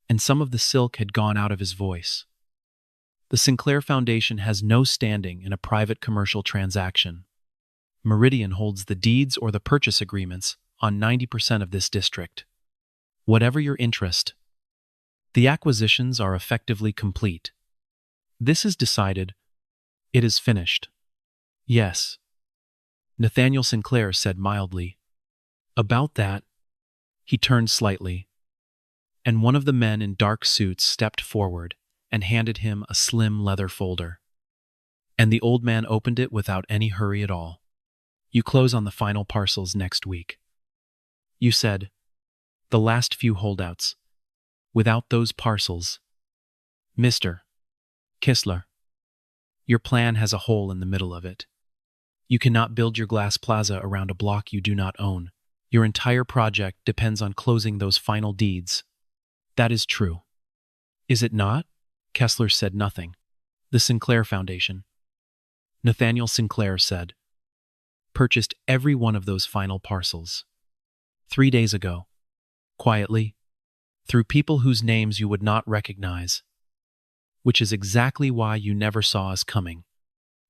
B: and some of the silk had gone out of his voice. "The Sinclair Foundation has no standing in a private commercial transaction. Meridian holds the deeds or the purchase agreements on 90% of this district. Whatever your interest, the acquisitions are effectively complete. This is decided. It is finished." "Yes," Nathaniel Sinclair said mildly. "About that." He turned slightly, and one of the men in dark suits stepped forward and handed him a slim leather folder. And the old man opened it without any hurry at all. "You close on the final parcels next week. You said, the last few holdouts. Without those parcels, Mr. Kessler, your plan has a hole in the middle of it. You cannot build your glass plaza around a block you do not own. Your entire project depends on closing those final deeds." "That is true." "Is it not?" Kessler said nothing. "The Sinclair Foundation," Nathaniel Sinclair said, "purchased every one of those final parcels 3 days ago, quietly, through people whose names you would not recognize, which is exactly why you never saw us coming."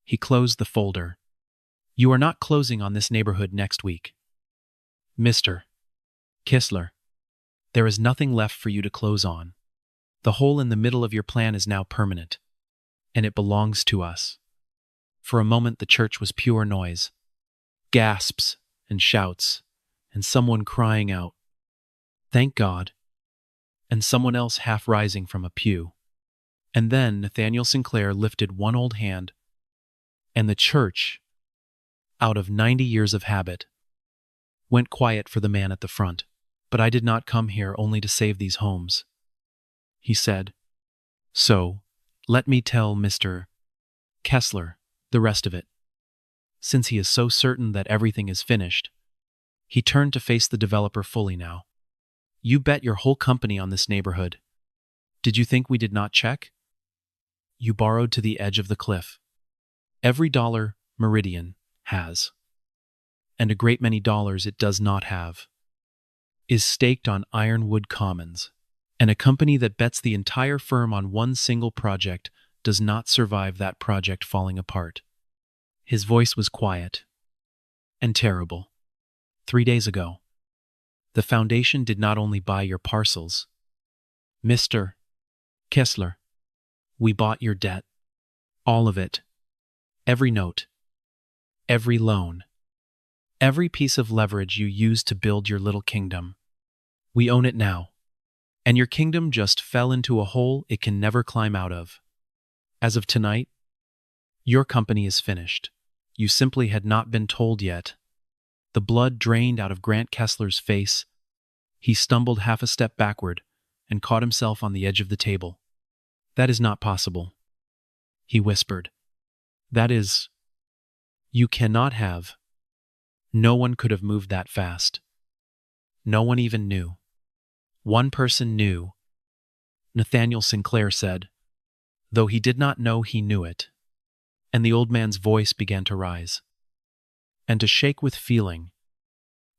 B: He closed the folder. "You are not closing on this neighborhood next week. Mr. Kessler, there is nothing left for you to close on. The hole in the middle of your plan is now permanent, and it belongs to us." For a moment the church was pure noise. Gasps and shouts, and someone crying out, "Thank God," and someone else half rising from a pew. And then Nathaniel Sinclair lifted one old hand, and the church, out of 90 years of habit, went quiet for the man at the front. "But I did not come here only to save these homes," he said. "So, let me tell Mr. Kessler the rest of it. Since he is so certain that everything is finished." He turned to face the developer fully now. "You bet your whole company on this neighborhood. Did you think we did not check? You borrowed to the edge of the cliff. Every dollar Meridian has, and a great many dollars it does not have, is staked on Ironwood Commons, and a company that bets the entire firm on one single project does not survive that project falling apart." His voice was quiet and terrible. 3 days ago, the foundation did not only buy your parcels, Mr. Kessler, we bought your debt. All of it. Every note. Every loan. Every piece of leverage you used to build your little kingdom. We own it now. And your kingdom just fell into a hole it can never climb out of. As of tonight, your company is finished. You simply had not been told yet. The blood drained out of Grant Kessler's face. He stumbled half a step backward and caught himself on the edge of the table. "That is not possible," he whispered. "That is, you cannot have. No one could have moved that fast. No one even knew." "One person knew," Nathaniel Sinclair said, though he did not know he knew it. And the old man's voice began to rise, and to shake with feeling,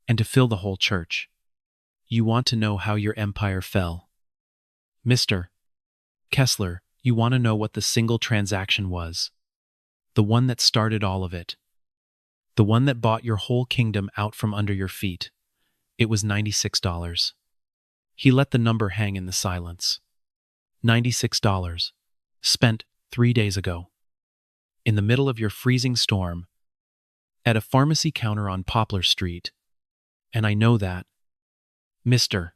B: and to fill the whole church. "You want to know how your empire fell. Mr. Kessler, you want to know what the single transaction was. The one that started all of it. The one that bought your whole kingdom out from under your feet. It was $96. He let the number hang in the silence. $96. Spent 3 days ago. In the middle of your freezing storm. At a pharmacy counter on Poplar Street. And I know that, Mr.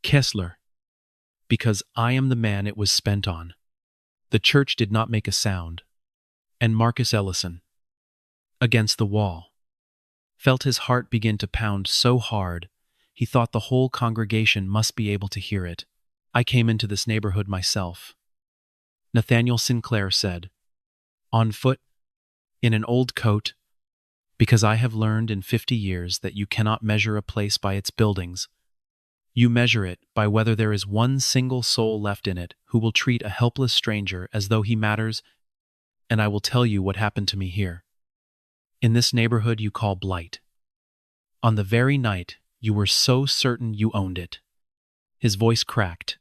B: Kessler, because I am the man it was spent on." The church did not make a sound, and Marcus Ellison, against the wall, felt his heart begin to pound so hard He thought the whole congregation must be able to hear it. I came into this neighborhood myself. Nathaniel Sinclair said, on foot, in an old coat, because I have learned in 50 years that you cannot measure a place by its buildings. You measure it by whether there is one single soul left in it who will treat a helpless stranger as though he matters, and I will tell you what happened to me here. In this neighborhood you call blight. On the very night you were so certain you owned it. His voice cracked,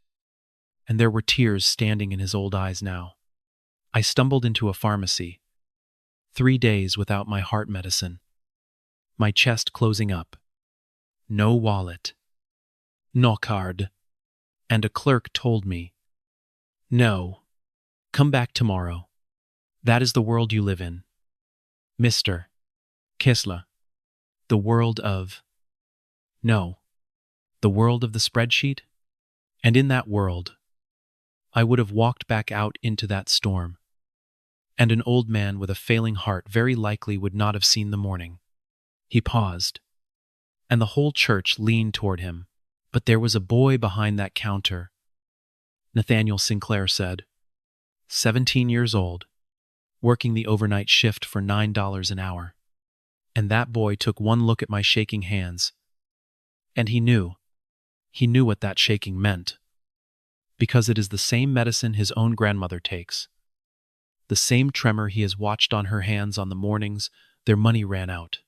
B: and there were tears standing in his old eyes now. I stumbled into a pharmacy. 3 days without my heart medicine. My chest closing up. No wallet. No card. And a clerk told me, no, come back tomorrow. That is the world you live in. Mr. Kistler. The world of... No. The world of the spreadsheet? And in that world, I would have walked back out into that storm. And an old man with a failing heart very likely would not have seen the morning. He paused, and the whole church leaned toward him. But there was a boy behind that counter. Nathaniel Sinclair said, 17 years old, working the overnight shift for $9 an hour. And that boy took one look at my shaking hands, and he knew what that shaking meant. Because it is the same medicine his own grandmother takes. The same tremor he has watched on her hands on the mornings their money ran out.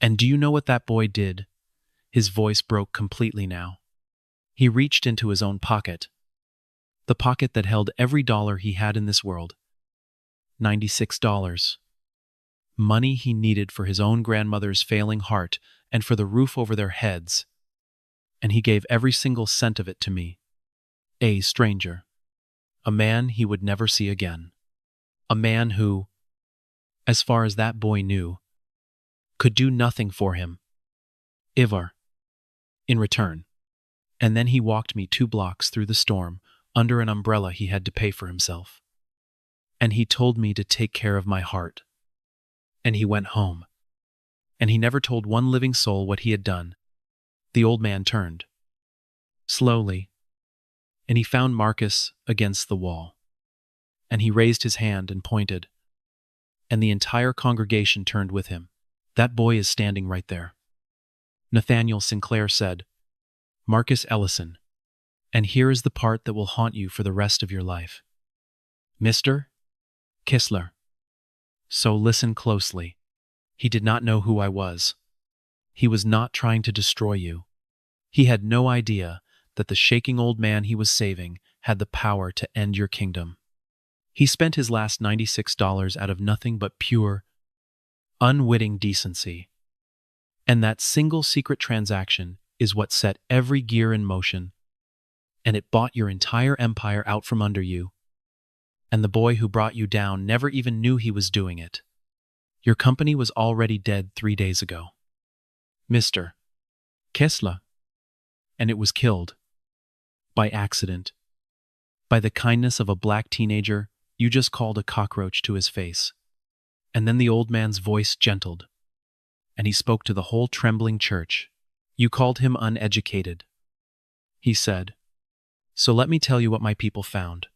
B: And do you know what that boy did? His voice broke completely now. He reached into his own pocket, the pocket that held every dollar he had in this world. $96. Money he needed for his own grandmother's failing heart and for the roof over their heads. And he gave every single cent of it to me. A stranger. A man he would never see again. A man who, as far as that boy knew, could do nothing for him. Ivar. In return. And then he walked me 2 blocks through the storm under an umbrella he had to pay for himself. And he told me to take care of my heart. And he went home. And he never told one living soul what he had done. The old man turned. Slowly. And he found Marcus against the wall. And he raised his hand and pointed. And the entire congregation turned with him. That boy is standing right there. Nathaniel Sinclair said, Marcus Ellison, and here is the part that will haunt you for the rest of your life. Mr. Kistler. So listen closely. He did not know who I was. He was not trying to destroy you. He had no idea that the shaking old man he was saving had the power to end your kingdom. He spent his last $96 out of nothing but pure, unwitting decency. And that single secret transaction is what set every gear in motion. And it bought your entire empire out from under you. And the boy who brought you down never even knew he was doing it. Your company was already dead 3 days ago. Mr. Kistler. And it was killed. By accident. By the kindness of a black teenager you just called a cockroach to his face. And then the old man's voice gentled, and he spoke to the whole trembling church. You called him uneducated. He said, so let me tell you what my people found.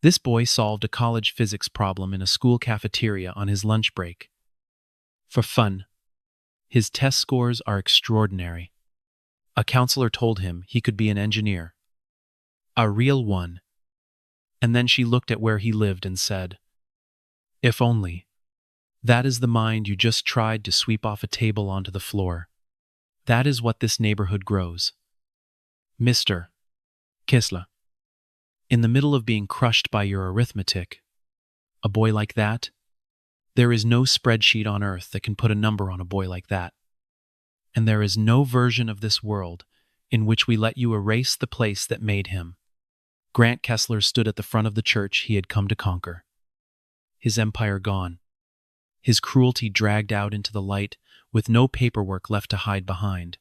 B: This boy solved a college physics problem in a school cafeteria on his lunch break. For fun. His test scores are extraordinary. A counselor told him he could be an engineer. A real one. And then she looked at where he lived and said, if only. That is the mind you just tried to sweep off a table onto the floor. That is what this neighborhood grows. Mr. Kistler. In the middle of being crushed by your arithmetic, a boy like that, there is no spreadsheet on earth that can put a number on a boy like that. And there is no version of this world in which we let you erase the place that made him. Grant Kessler stood at the front of the church he had come to conquer. His empire gone. His cruelty dragged out into the light with no paperwork left to hide behind.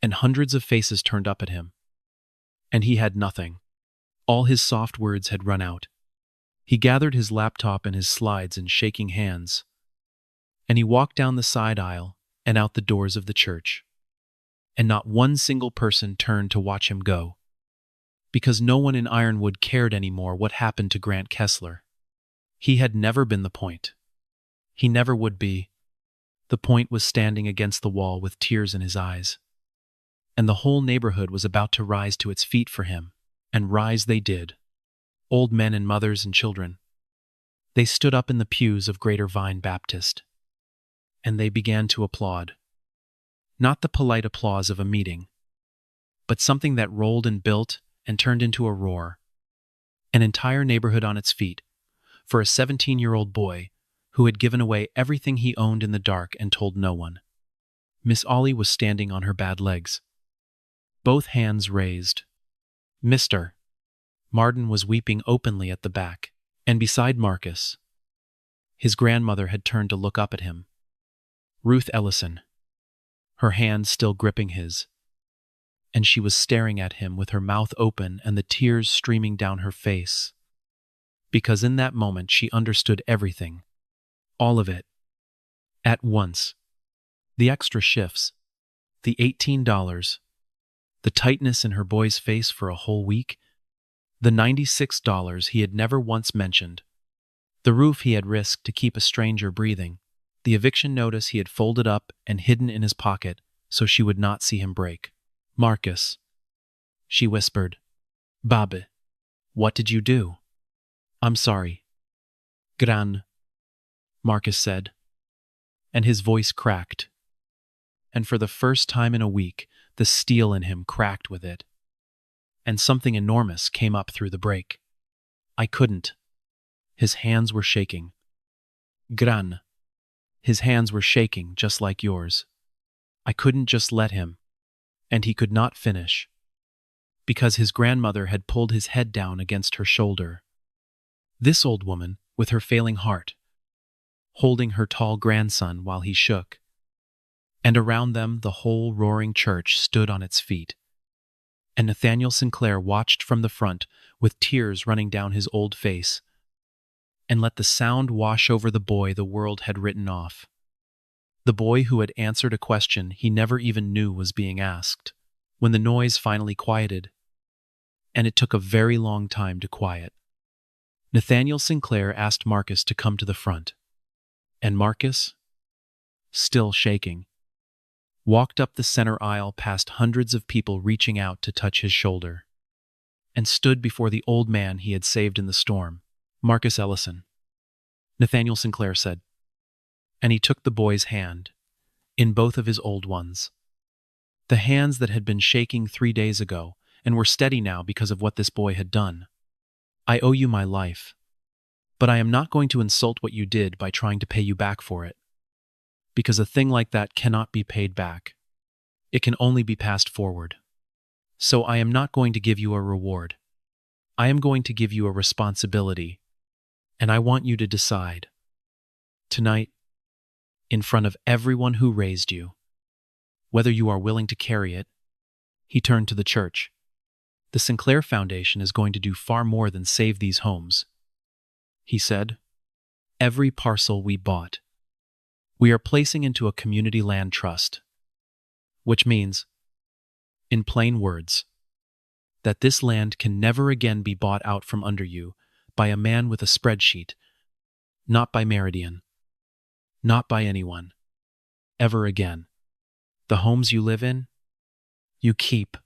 B: And hundreds of faces turned up at him. And he had nothing. All his soft words had run out. He gathered his laptop and his slides in shaking hands. And he walked down the side aisle and out the doors of the church. and not one single person turned to watch him go. Because no one in Ironwood cared anymore what happened to Grant Kessler. He had never been the point. He never would be. The point was standing against the wall with tears in his eyes. And the whole neighborhood was about to rise to its feet for him, and rise they did. Old men and mothers and children. They stood up in the pews of Greater Vine Baptist, and they began to applaud. Not the polite applause of a meeting, but something that rolled and built and turned into a roar. An entire neighborhood on its feet, for a 17-year-old boy who had given away everything he owned in the dark and told no one. Miss Ollie was standing on her bad legs, both hands raised. Mr. Marden was weeping openly at the back, and beside Marcus, his grandmother had turned to look up at him. Ruth Ellison, her hand still gripping his, and she was staring at him with her mouth open and the tears streaming down her face. Because in that moment she understood everything, all of it, at once. The extra shifts, the $18, the tightness in her boy's face for a whole week, the $96 he had never once mentioned, the roof he had risked to keep a stranger breathing, the eviction notice he had folded up and hidden in his pocket so she would not see him break. Marcus, she whispered. Babe, what did you do? I'm sorry. Gran, Marcus said, and his voice cracked. And for the first time in a week, the steel in him cracked with it. And something enormous came up through the break. I couldn't. His hands were shaking. Gran. His hands were shaking just like yours. I couldn't just let him. And he could not finish. Because his grandmother had pulled his head down against her shoulder. This old woman, with her failing heart, holding her tall grandson while he shook. And around them the whole roaring church stood on its feet. And Nathaniel Sinclair watched from the front with tears running down his old face, and let the sound wash over the boy the world had written off. The boy who had answered a question he never even knew was being asked, when the noise finally quieted. And it took a very long time to quiet. Nathaniel Sinclair asked Marcus to come to the front. And Marcus, still shaking, walked up the center aisle past hundreds of people reaching out to touch his shoulder, and stood before the old man he had saved in the storm, Marcus Ellison. Nathaniel Sinclair said, and he took the boy's hand, in both of his old ones. The hands that had been shaking 3 days ago and were steady now because of what this boy had done. I owe you my life, but I am not going to insult what you did by trying to pay you back for it. Because a thing like that cannot be paid back. It can only be passed forward. So I am not going to give you a reward. I am going to give you a responsibility, and I want you to decide. Tonight, in front of everyone who raised you, whether you are willing to carry it. He turned to the church. The Sinclair Foundation is going to do far more than save these homes. He said, every parcel we bought, we are placing into a community land trust, which means, in plain words, that this land can never again be bought out from under you by a man with a spreadsheet, not by Meridian, not by anyone, ever again. The homes you live in, you keep.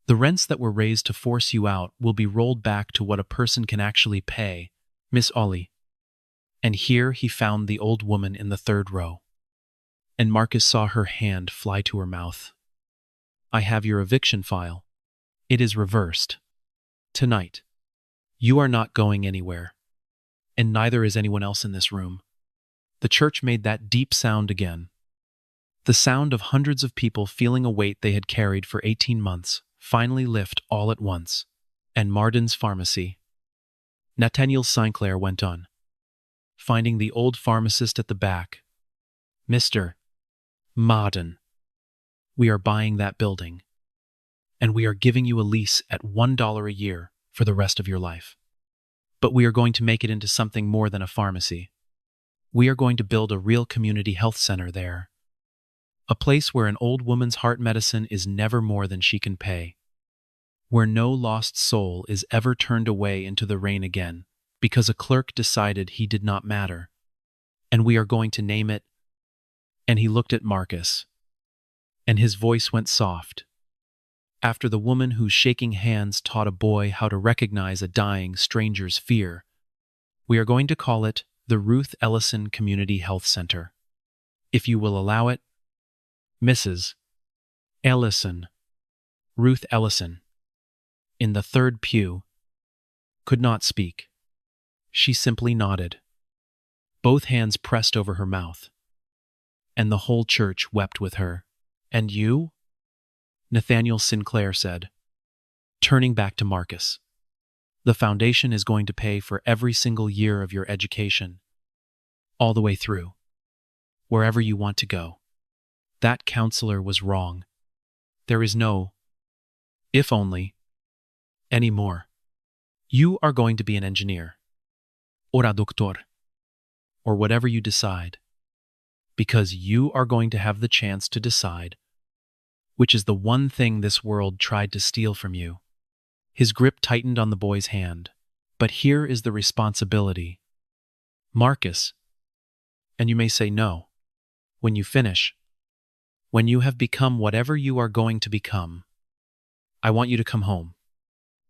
B: The rents that were raised to force you out will be rolled back to what a person can actually pay, Miss Ollie. And here he found the old woman in the third row. And Marcus saw her hand fly to her mouth. I have your eviction file. It is reversed. Tonight. You are not going anywhere. And neither is anyone else in this room. The church made that deep sound again. The sound of hundreds of people feeling a weight they had carried for 18 months finally lift all at once. And Marden's pharmacy. Nathaniel Sinclair went on, finding the old pharmacist at the back. Mr. Marden, we are buying that building, and we are giving you a lease at $1 a year for the rest of your life. But we are going to make it into something more than a pharmacy. We are going to build a real community health center there. A place where an old woman's heart medicine is never more than she can pay. Where no lost soul is ever turned away into the rain again, because a clerk decided he did not matter. And we are going to name it. And he looked at Marcus, and his voice went soft. After the woman whose shaking hands taught a boy how to recognize a dying stranger's fear, we are going to call it the Ruth Ellison Community Health Center. If you will allow it, Mrs. Ellison, Ruth Ellison, in the third pew, could not speak. She simply nodded, both hands pressed over her mouth, and the whole church wept with her. And you? Nathaniel Sinclair said, turning back to Marcus. The foundation is going to pay for every single year of your education, all the way through, wherever you want to go. That counselor was wrong. There is no, if only, anymore. You are going to be an engineer, ora doctor, or whatever you decide, because you are going to have the chance to decide, which is the one thing this world tried to steal from you. His grip tightened on the boy's hand. But here is the responsibility. Marcus, and you may say no, when you finish, when you have become whatever you are going to become, I want you to come home.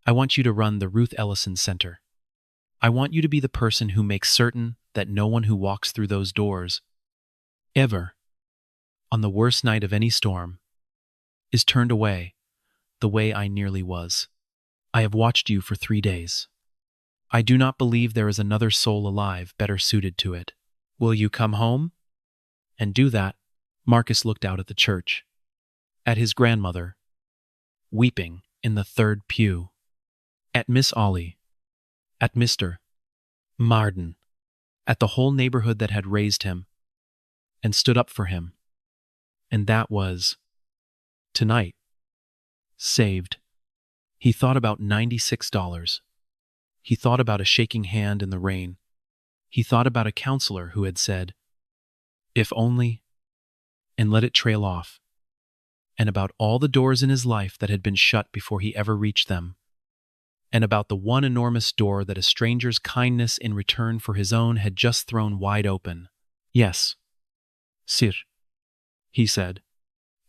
B: I want you to run the Ruth Ellison Center. I want you to be the person who makes certain that no one who walks through those doors, ever, on the worst night of any storm, is turned away the way I nearly was. I have watched you for 3 days. I do not believe there is another soul alive better suited to it. Will you come home? And do that. Marcus looked out at the church, at his grandmother, weeping in the third pew, at Miss Ollie, at Mr. Marden, at the whole neighborhood that had raised him and stood up for him. And that was, tonight, saved. He thought about $96. He thought about a shaking hand in the rain. He thought about a counselor who had said, if only, and let it trail off, and about all the doors in his life that had been shut before he ever reached them, and about the one enormous door that a stranger's kindness in return for his own had just thrown wide open. Yes, sir, he said,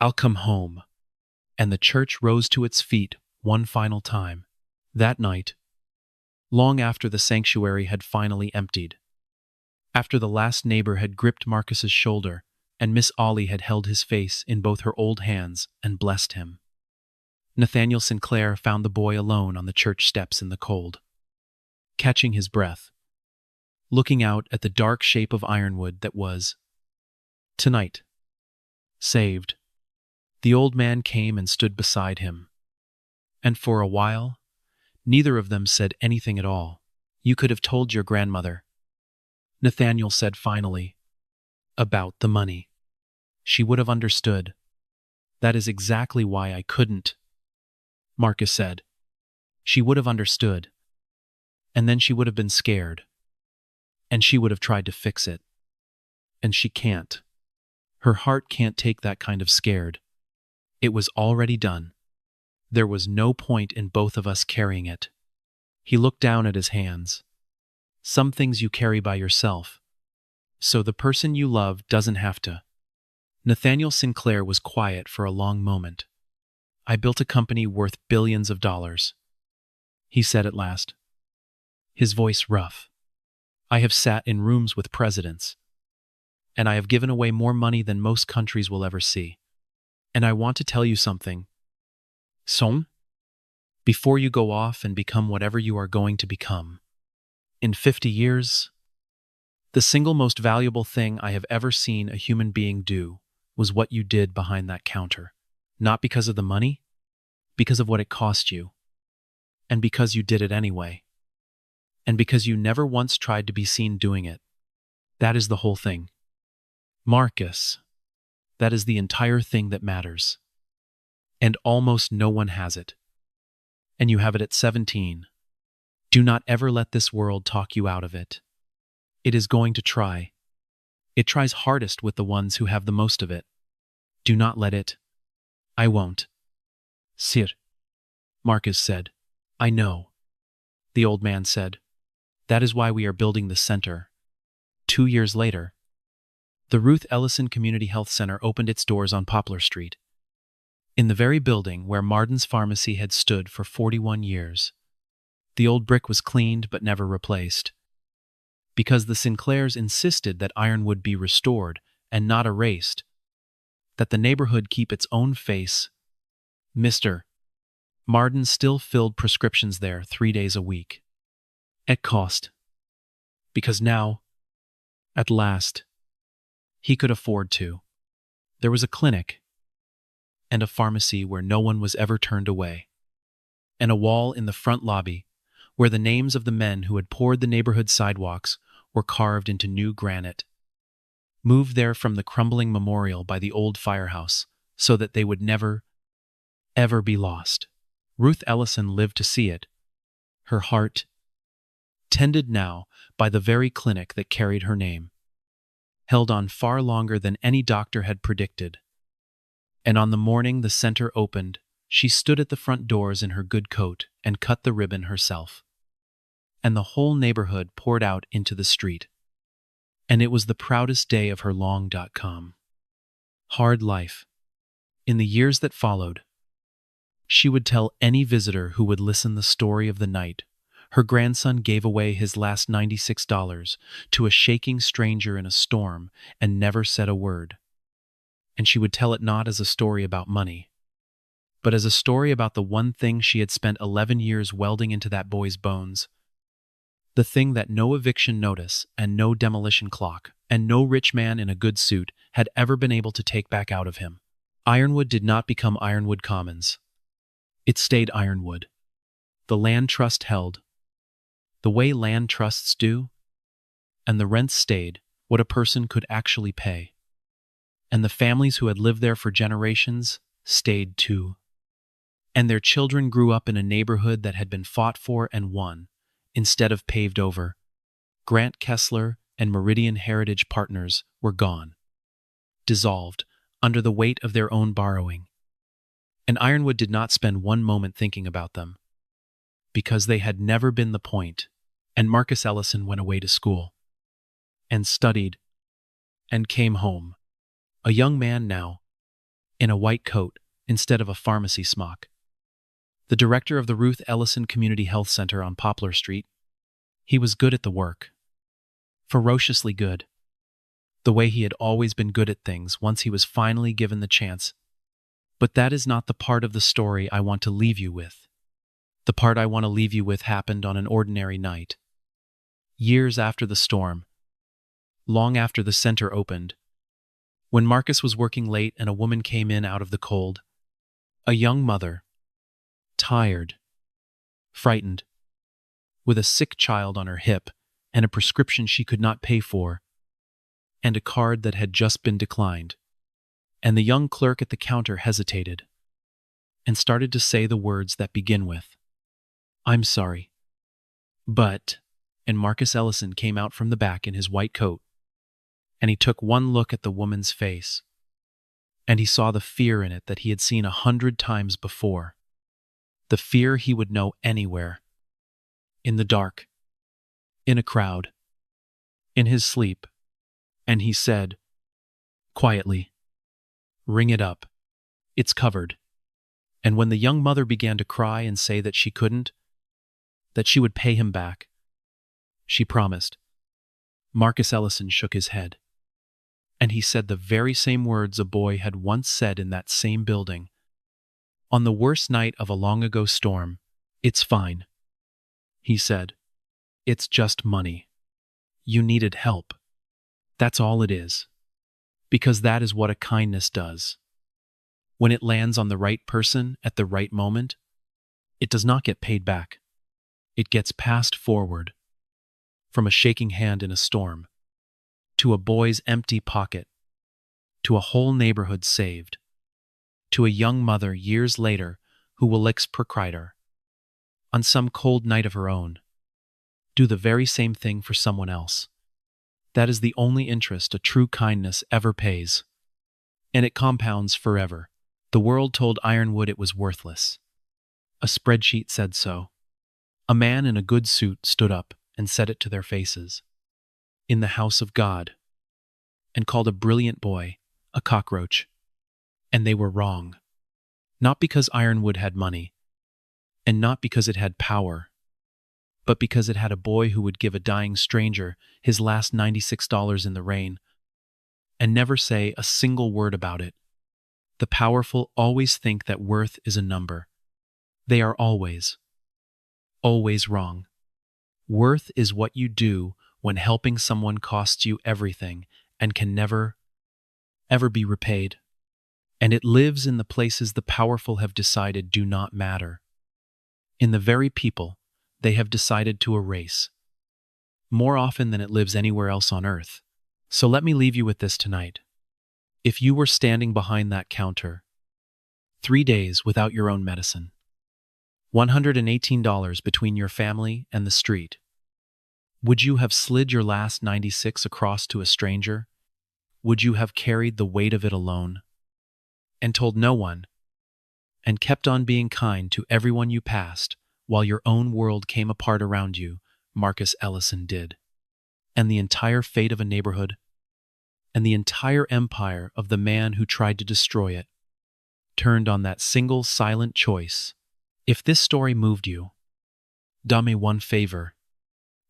B: I'll come home. And the church rose to its feet one final time. That night, long after the sanctuary had finally emptied, after the last neighbor had gripped Marcus's shoulder and Miss Ollie had held his face in both her old hands and blessed him, Nathaniel Sinclair found the boy alone on the church steps in the cold, catching his breath, looking out at the dark shape of ironwood that was, tonight, saved. The old man came and stood beside him, and for a while, neither of them said anything at all. You could have told your grandmother, Nathaniel said finally, about the money. She would have understood. That is exactly why I couldn't, Marcus said. She would have understood. And then she would have been scared. And she would have tried to fix it. And she can't. Her heart can't take that kind of scared. It was already done. There was no point in both of us carrying it. He looked down at his hands. Some things you carry by yourself, so the person you love doesn't have to. Nathaniel Sinclair was quiet for a long moment. I built a company worth billions of dollars, he said at last, his voice rough. I have sat in rooms with presidents, and I have given away more money than most countries will ever see. And I want to tell you something. Son, before you go off and become whatever you are going to become, in 50 years, the single most valuable thing I have ever seen a human being do was what you did behind that counter. Not because of the money, because of what it cost you, and because you did it anyway, and because you never once tried to be seen doing it. That is the whole thing. Marcus, that is the entire thing that matters. And almost no one has it. And you have it at 17. Do not ever let this world talk you out of it. It is going to try. It tries hardest with the ones who have the most of it. Do not let it. I won't. Sir, Marcus said. I know. The old man said. That is why we are building the center. 2 years later, the Ruth Ellison Community Health Center opened its doors on Poplar Street. In the very building where Marden's Pharmacy had stood for 41 years. The old brick was cleaned but never replaced. Because the Sinclairs insisted that ironwood be restored and not erased, that the neighborhood keep its own face, Mr. Marden still filled prescriptions there 3 days a week. At cost. Because now, at last, he could afford to. There was a clinic and a pharmacy where no one was ever turned away, and a wall in the front lobby where the names of the men who had poured the neighborhood sidewalks were carved into new granite, moved there from the crumbling memorial by the old firehouse so that they would never, ever be lost. Ruth Ellison lived to see it, her heart tended now by the very clinic that carried her name, held on far longer than any doctor had predicted. And on the morning the center opened, she stood at the front doors in her good coat and cut the ribbon herself. And the whole neighborhood poured out into the street. And it was the proudest day of her long.com. Hard life. In the years that followed, she would tell any visitor who would listen the story of the night. Her grandson gave away his last $96 to a shaking stranger in a storm and never said a word. And she would tell it not as a story about money, but as a story about the one thing she had spent 11 years welding into that boy's bones. The thing that no eviction notice and no demolition clock and no rich man in a good suit had ever been able to take back out of him. Ironwood did not become Ironwood Commons. It stayed Ironwood. The land trust held, the way land trusts do, and the rents stayed what a person could actually pay. And the families who had lived there for generations stayed too. And their children grew up in a neighborhood that had been fought for and won, instead of paved over. Grant Kessler and Meridian Heritage Partners were gone, dissolved under the weight of their own borrowing. And Ironwood did not spend one moment thinking about them, because they had never been the point. And Marcus Ellison went away to school, and studied, and came home, a young man now, in a white coat instead of a pharmacy smock. The director of the Ruth Ellison Community Health Center on Poplar Street. He was good at the work. Ferociously good. The way he had always been good at things once he was finally given the chance. But that is not the part of the story I want to leave you with. The part I want to leave you with happened on an ordinary night. Years after the storm. Long after the center opened. When Marcus was working late and a woman came in out of the cold. A young mother. Tired. Frightened. With a sick child on her hip and a prescription she could not pay for. And a card that had just been declined. And the young clerk at the counter hesitated and started to say the words that begin with, "I'm sorry, but," and Marcus Ellison came out from the back in his white coat, and he took one look at the woman's face, and he saw the fear in it that he had seen 100 times before, the fear he would know anywhere, in the dark, in a crowd, in his sleep, and he said, quietly, "Ring it up. It's covered." And when the young mother began to cry and say that she couldn't, that she would pay him back, she promised. Marcus Ellison shook his head. And he said the very same words a boy had once said in that same building. On the worst night of a long-ago storm, "It's fine," he said. "It's just money. You needed help. That's all it is. Because that is what a kindness does. When it lands on the right person at the right moment, it does not get paid back. It gets passed forward. From a shaking hand in a storm, to a boy's empty pocket, to a whole neighborhood saved, to a young mother years later who will ex-proprietor, on some cold night of her own, do the very same thing for someone else. That is the only interest a true kindness ever pays. And it compounds forever. The world told ironwood it was worthless. A spreadsheet said so. A man in a good suit stood up and said it to their faces. In the house of God. And called a brilliant boy a cockroach. And they were wrong. Not because ironwood had money, and not because it had power, but because it had a boy who would give a dying stranger his last $96 in the rain, and never say a single word about it. The powerful always think that worth is a number. They are always wrong. Worth is what you do when helping someone costs you everything and can never, ever be repaid. And it lives in the places the powerful have decided do not matter. In the very people they have decided to erase. More often than it lives anywhere else on earth. So let me leave you with this tonight. If you were standing behind that counter, 3 days without your own medicine, $118 between your family and the street, would you have slid your last 96 across to a stranger? Would you have carried the weight of it alone? And told no one, and kept on being kind to everyone you passed while your own world came apart around you, Marcus Ellison did. And the entire fate of a neighborhood, and the entire empire of the man who tried to destroy it, turned on that single silent choice. If this story moved you, do me one favor.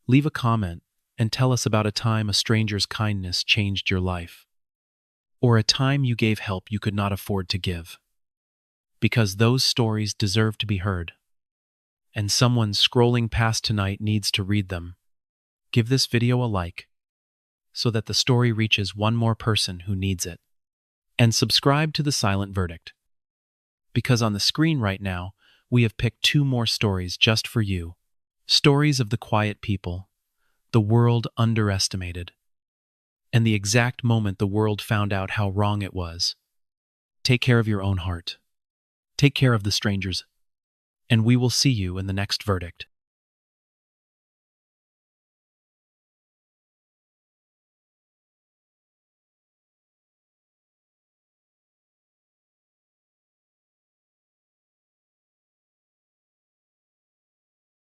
B: Leave a comment and tell us about a time a stranger's kindness changed your life. Or a time you gave help you could not afford to give. Because those stories deserve to be heard. And someone scrolling past tonight needs to read them. Give this video a like, so that the story reaches one more person who needs it. And subscribe to The Silent Verdict. Because on the screen right now, we have picked 2 more stories just for you. Stories of the quiet people, the world underestimated, and the exact moment the world found out how wrong it was. Take care of your own heart. Take care of the strangers. And we will see you in the next verdict.